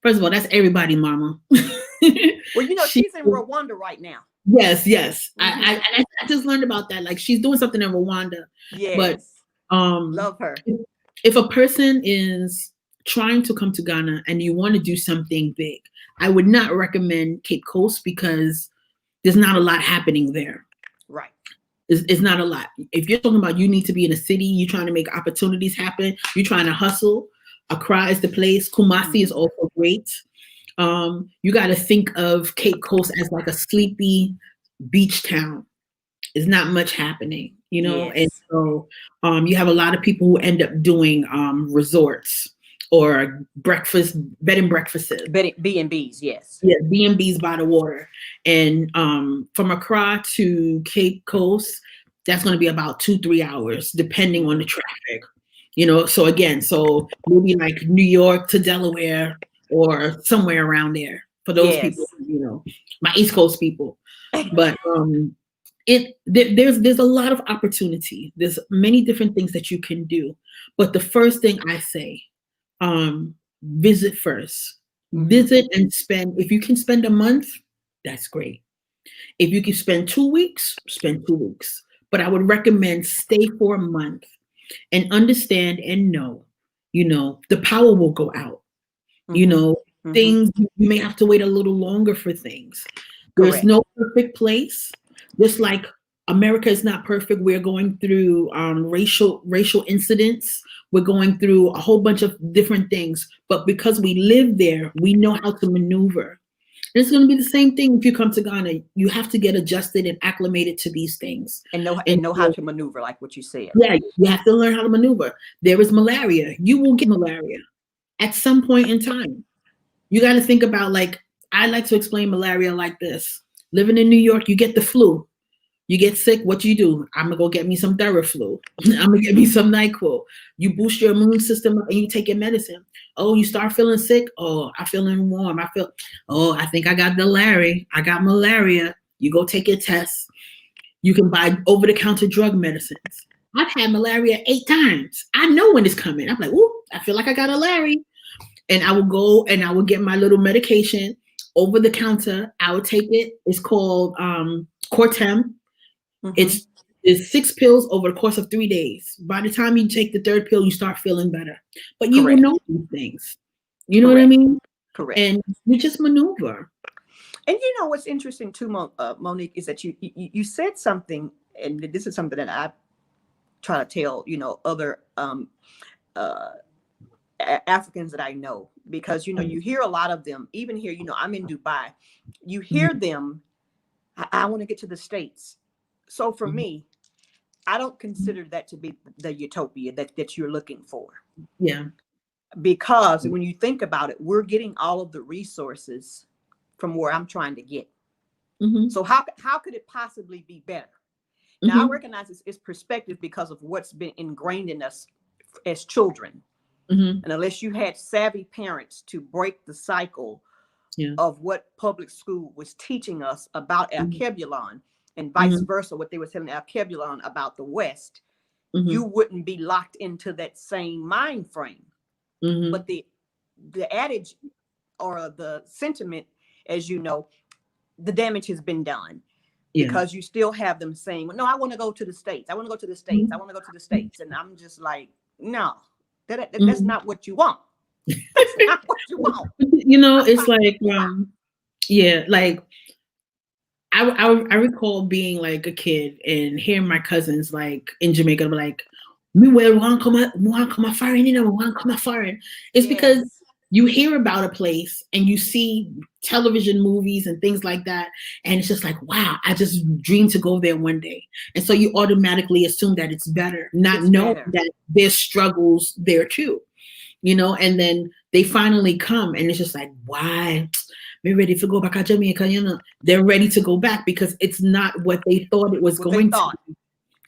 first of all, that's everybody mama. Well, you know, she she's in Rwanda right now. yes. Mm-hmm. I just learned about that. Like she's doing something in Rwanda. But Yes. um Love her. if a person is trying to come to Ghana and you want to do something big, I would not recommend Cape Coast because there's not a lot happening there. Right. It's not a lot. If you're talking about you need to be in a city, you're trying to make opportunities happen, you're trying to hustle, Accra is the place. Kumasi is Mm-hmm. also great. You got to think of Cape Coast as like a sleepy beach town. There's not much happening, you know? And Yes. so you have a lot of people who end up doing resorts or bed and breakfasts. B&Bs. Yes. Yeah, B&Bs by the water. And from Accra to Cape Coast, that's going to be about 2-3 hours, depending on the traffic. You know, so again, maybe like New York to Delaware or somewhere around there for those people, Yes. you know, my East Coast people. But there's a lot of opportunity. There's many different things that you can do. But the first thing I say, visit first. Visit and spend. If you can spend a month, that's great. If you can spend 2 weeks, spend 2 weeks. But I would recommend stay for a month and understand and know, the power will go out. You Mm-hmm. know, Mm-hmm. things, you may have to wait a little longer for things. There's Correct. no perfect place. Just like America is not perfect. We're going through racial incidents. We're going through a whole bunch of different things. But because we live there, we know how to maneuver. And it's going to be the same thing if you come to Ghana. You have to get adjusted and acclimated to these things. And And know how so, to maneuver, like what you said. yeah, you have to learn how to maneuver. There is malaria. You will get malaria at some point in time. You got to think about, like, I like to explain malaria like this. Living in New York, you get the flu. You get sick, what you do? I'm going to go get me some Theraflu. I'm going to get me some NyQuil. You boost your immune system up and you take your medicine. Oh, you start feeling sick? Oh, I'm feeling warm. I think I got malaria. I got malaria. You go take your test. You can buy over-the-counter drug medicines. I've had malaria 8 times. I know when it's coming. I'm like, ooh, I feel like I got malaria. And I will go and I will get my little medication over the counter. I will take it. It's called Cortem. Mm-hmm. It's 6 pills over the course of 3 days. By the time you take the 3rd pill, you start feeling better. But you will Correct. know these things. You know what I Correct. mean? Correct. And you just maneuver. And what's interesting too, Monique, is that you said something, and this is something that I try to tell other Africans that I know, because you hear a lot of them, even here. I'm in Dubai. You hear them. I want to get to the States. So for me, I don't consider that to be the utopia that you're looking for. Yeah. Because when you think about it, we're getting all of the resources from where I'm trying to get. Mm-hmm. So how could it possibly be better? Now, Mm-hmm. I recognize it's perspective because of what's been ingrained in us as children. Mm-hmm. And unless you had savvy parents to break the cycle Yeah. of what public school was teaching us about Alkebulan, and vice Mm-hmm. versa, what they were telling Alkebulan about the West, Mm-hmm. you wouldn't be locked into that same mind frame. Mm-hmm. But the adage or the sentiment, as you know, the damage has been done, Yeah. because you still have them saying, well, no, I want to go to the States. I want to go to the States. I want to go to the States. And I'm just like, no, that's not what you want. That's not what you want. It's like, yeah, like I recall being like a kid and hearing my cousins like in Jamaica be like, "Me want come foreign, want come foreign." It's because Yes. you hear about a place and you see television movies and things like that, and it's just like, wow, I just dreamed to go there one day, and so you automatically assume that it's better, not It's knowing better. that there's struggles there too, and then they finally come and it's just like, why? We're ready to go back to Jamaica, they're ready to go back because it's not what they thought it was What they going to thought. be.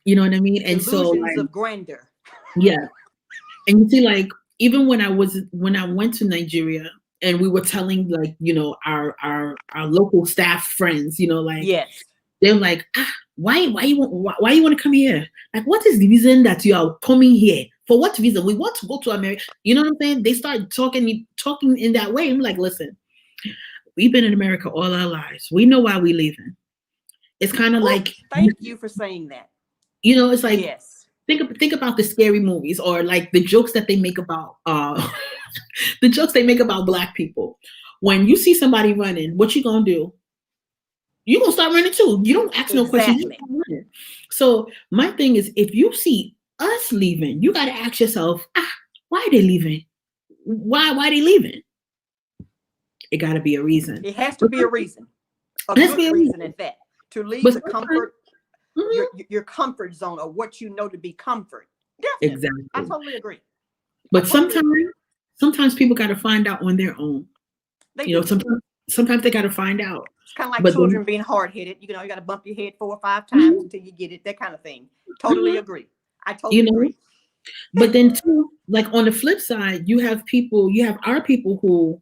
You know what I mean? And so, Illusions like, of grandeur. yeah. And you see, like, even when I went to Nigeria and we were telling, like, our local staff friends, like, Yes. they're like, why you want to come here? Like, what is the reason that you are coming here? For what reason? We want to go to America. You know what I'm saying? They start talking in that way. I'm like, listen, we've been in America all our lives. We know why we're leaving. It's kind of like, Thank you for saying that. it's like, Yes. think about the scary movies or like the jokes that they make about the jokes they make about Black people. When you see somebody running, what you gonna do? You're gonna start running too. You don't ask no questions. You Exactly. start running. So my thing is, if you see us leaving, you gotta ask yourself, why are they leaving? Why are they leaving? It gotta be a reason. It has to be a reason. A It has to good be a reason reason. at that. To leave But the comfort, mhm. your comfort zone, or what you know to be comfort. Definitely. I Exactly. totally agree. I But totally agree. sometimes people gotta find out on their own. They do. Sometimes they gotta find out. It's kind of like But then, children being hard-headed. You got to bump your head 4 or 5 times until you get it. That kind of thing. Totally mhm, agree. I you totally know, agree. but then too, like on the flip side, you have our people who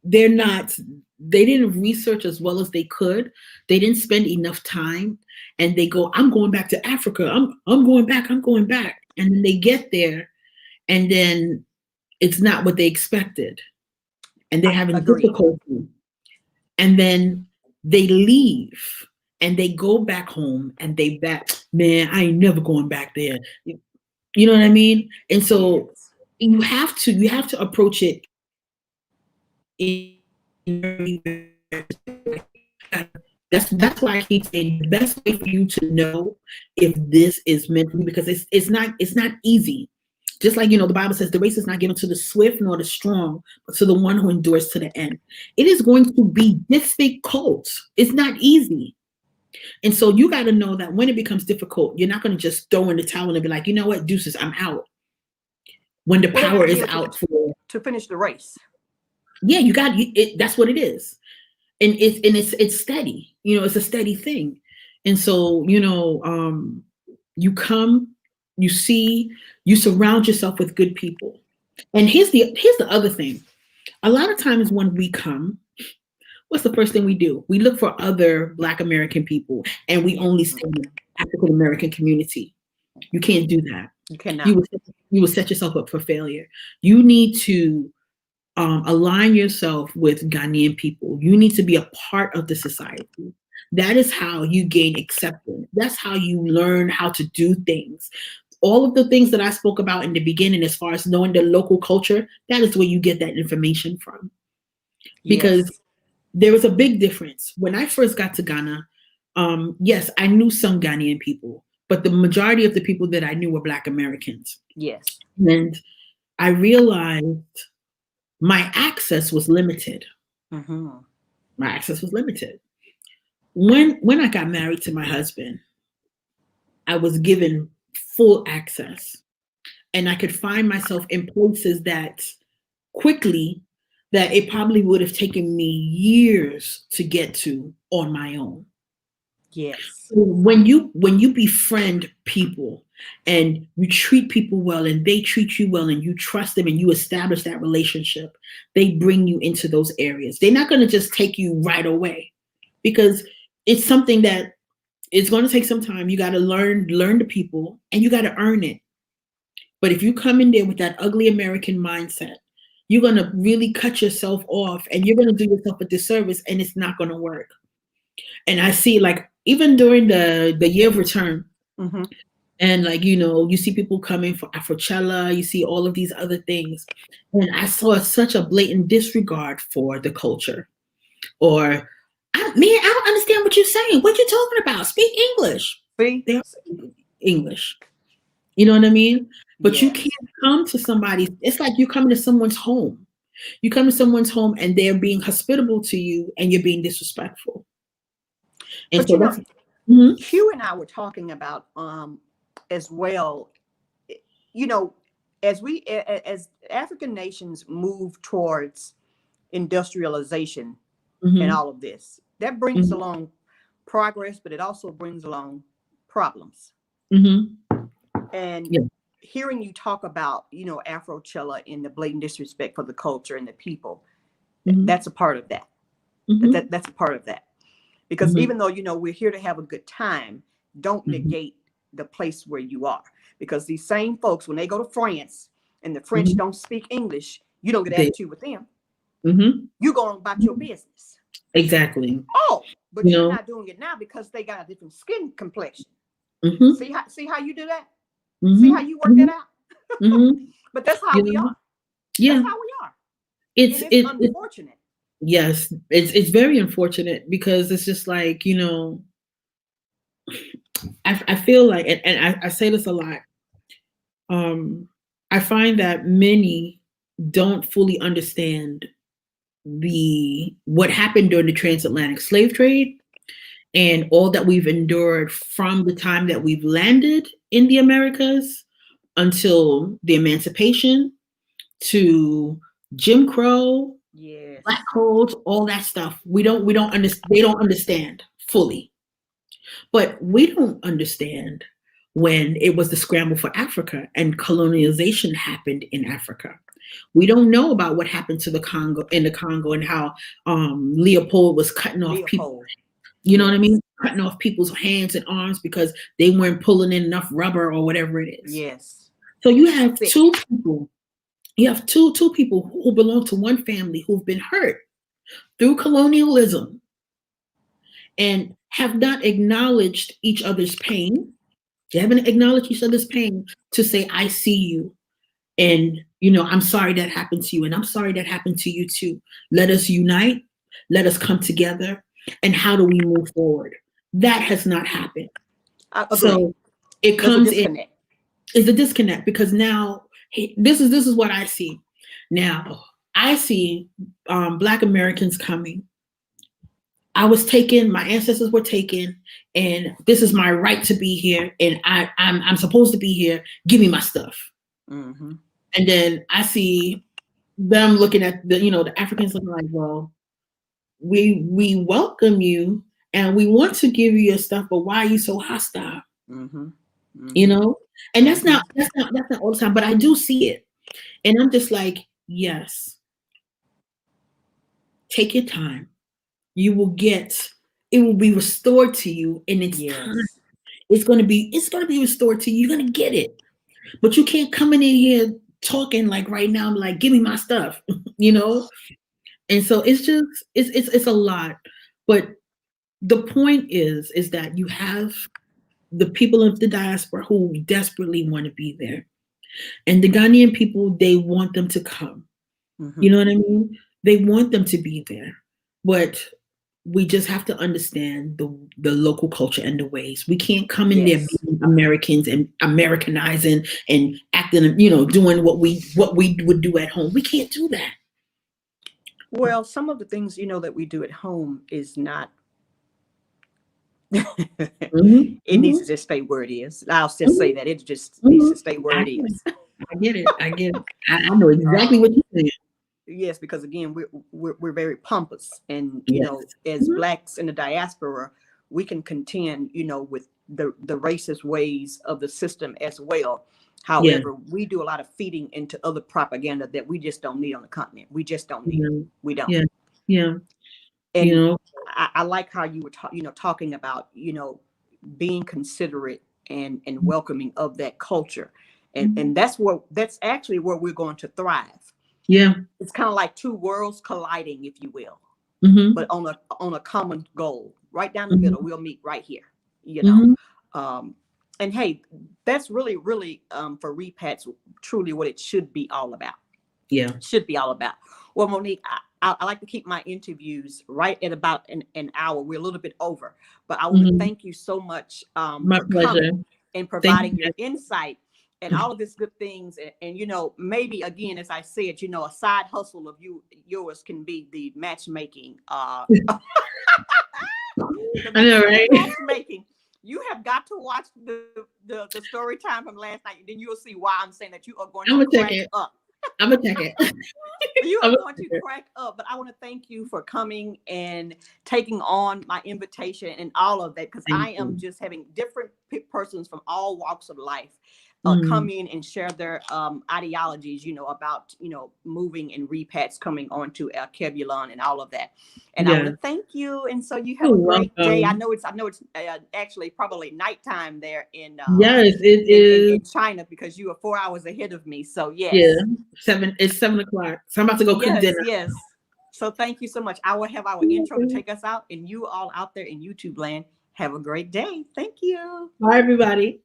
they're not, they didn't research as well as they could. They didn't spend enough time and they go, I'm going back to Africa. I'm going back. I'm going back. And then they get there and then it's not what they expected. and they're having Agreed. difficulty, and then they leave and they go back home and they back, man, I ain't never going back there. You know what I mean? And so Yes. you have to approach it in that's why I keep saying the best way for you to know if this is meant for you, because it's not easy. Just like the Bible says, the race is not given to the swift nor the strong, but to the one who endures to the end. It is going to be difficult. It's not easy. And so you got to know that when it becomes difficult, you're not going to just throw in the towel and be like, you know what, deuces, I'm out. When the Well, they got power to be is able out for, to finish the race. yeah, you got it. That's what it is. And it's steady. It's a steady thing. And so, you come, you see, you surround yourself with good people. And here's the other thing. A lot of times when we come, what's the first thing we do? We look for other Black American people, and we only stay in the African American community. You can't do that. You cannot. You will set yourself up for failure. You need to align yourself with Ghanaian people. You need to be a part of the society. That is how you gain acceptance. That's how you learn how to do things. All of the things that I spoke about in the beginning, as far as knowing the local culture, that is where you get that information from. Because Yes. there was a big difference. When I first got to Ghana, yes, I knew some Ghanaian people, but the majority of the people that I knew were Black Americans. Yes. And I realized my access was limited. Mm-hmm. My access was limited. When I got married to my husband, I was given full access, and I could find myself in places that quickly that it probably would have taken me years to get to on my own. Yes. When you befriend people and you treat people well and they treat you well and you trust them and you establish that relationship, they bring you into those areas. They're not going to just take you right away, because it's something that it's going to take some time. You got to learn the people, and you got to earn it. But if you come in there with that ugly American mindset, you're going to really cut yourself off, and you're going to do yourself a disservice, and it's not going to work. And I see, like, even during the year of return, Mm-hmm. and like, you see people coming for Afrochella, you see all of these other things. And I saw such a blatant disregard for the culture. Or, man, I don't understand what you're saying. What you talking about? Speak English. See? They're English. You know what I mean? But you Yes. can't come to somebody. It's like you coming to someone's home. You come to someone's home and they're being hospitable to you, and you're being disrespectful. And But so that's. Mhm. Hugh and I were talking about as well, you know, as African nations move towards industrialization and Mhm. all of this, that brings Mhm. along progress, but it also brings along problems. Mhm. And Yeah. hearing you talk about, Afrochella and the blatant disrespect for the culture and the people, Mhm. that's a part of that. Mhm. That's a part of that. Because Mhm. even though, we're here to have a good time, don't Mhm. negate the place where you are. Because these same folks, when they go to France and the French Mhm. don't speak English, you don't get They. attitude with them. Mhm. You go on about your business. Exactly. Oh, but You you're know. not doing it now because they got a different skin complexion. Mhm. See how you do that? See how Mhm. you work that Mhm. out? Mhm. But that's how You we know. are. That's Yeah. how we are. It's And it's it. unfortunate. Yes, it's very unfortunate, because it's just like, I feel like, and I say this a lot. Um, I find that many don't fully understand the what happened during the transatlantic slave trade, and all that we've endured from the time that we've landed in the Americas until the emancipation, to Jim Crow, black Yes. codes, all that stuff. We don't understand. They don't understand fully, but we don't understand when it was the scramble for Africa and colonialization happened in Africa. We don't know about what happened to the Congo, and how Leopold was cutting off people. Leopold. You know what I Yes. mean? Cutting off people's hands and arms because they weren't pulling in enough rubber or whatever it is. Yes. So you have two Sick. people You have two people who belong to one family who've been hurt through colonialism and have not acknowledged each other's pain. They haven't acknowledged each other's pain to say, I see you. And, I'm sorry that happened to you. And I'm sorry that happened to you too. Let us unite. Let us come together. And how do we move forward? That has not happened. I agree. So it There's a comes in, disconnect. is a disconnect because now this is what I see. Now I see Black Americans coming. My ancestors were taken, and this is my right to be here, and I'm supposed to be here. Give me my stuff. Mm-hmm. And then I see them looking at the Africans looking like, well, we welcome you and we want to give you your stuff, but why are you so hostile? Mm-hmm. You Mm-hmm. know? And that's Mm-hmm. not all the time, but I do see it. And I'm just like, yes, take your time. You will get it will be restored to you in its time. Yes. It's gonna be restored to you. You're gonna get it. But you can't come in here talking like right now, like, give me my stuff, you know? And so it's just it's a lot. But the point is that you have the people of the diaspora who desperately want to be there. And the Ghanaian people, they want them to come. Mm-hmm. You know what I mean? They want them to be there. But we just have to understand the local culture and the ways. We can't come in there Yes. being Americans and Americanizing and acting, doing what we would do at home. We can't do that. Well, some of the things that we do at home is not. Mm-hmm, It needs mm-hmm, to just stay where it is. I'll just say mm-hmm, that it just needs mm-hmm. to stay where I it get it. is. I get it. I get it. I know exactly what Um, you're saying. yes, because again, we're very pompous, and Yes. as Mm-hmm. blacks in the diaspora, we can contend, with the racist ways of the system as well. Yeah. However, we do a lot of feeding into other propaganda that we just don't need on the continent. We just don't need it. Yeah. We don't. Yeah. Yeah. You And know. I like how you were talking about being considerate and welcoming of that culture, Mm-hmm. and that's actually where we're going to thrive. Yeah. It's kind of like two worlds colliding, if you will, Mm-hmm. but on a common goal, right down the middle. Mm-hmm. We'll meet right here, Mm-hmm. um, and hey, that's really for repats truly what it should be all about. Yeah. Should be all about. Well, Monique, I like to keep my interviews right at about an hour. We're a little bit over, but I want to Mm-hmm. thank you so much My for pleasure. coming and Thank providing your you. insight and all of these good things. And maybe again, as I said, a side hustle of yours can be the matchmaking. I know, The right? matchmaking. You have got to watch the story time from last night, and then you'll see why I'm saying that you are going I'm to gonna check crack it. up. I'm gonna check it. You I'm are gonna going to check it. crack up, but I want to thank you for coming and taking on my invitation and all of that, because Thank I am you. just having different persons from all walks of life come Mm. in and share their ideologies, about moving and repats coming onto Alkebulan and all of that. And I want Yeah. to thank you. And so you have You're a great day. I welcome. know it's actually probably nighttime there in Yes, it in, in is. in China, because you are 4 hours ahead of me. So Yeah, yes. it's 7 o'clock. So I'm about to go cook Yes, dinner. yes. So thank you so much. I will have our intro to take us out, and you all out there in YouTube land, have a great day. Thank you. Bye, everybody.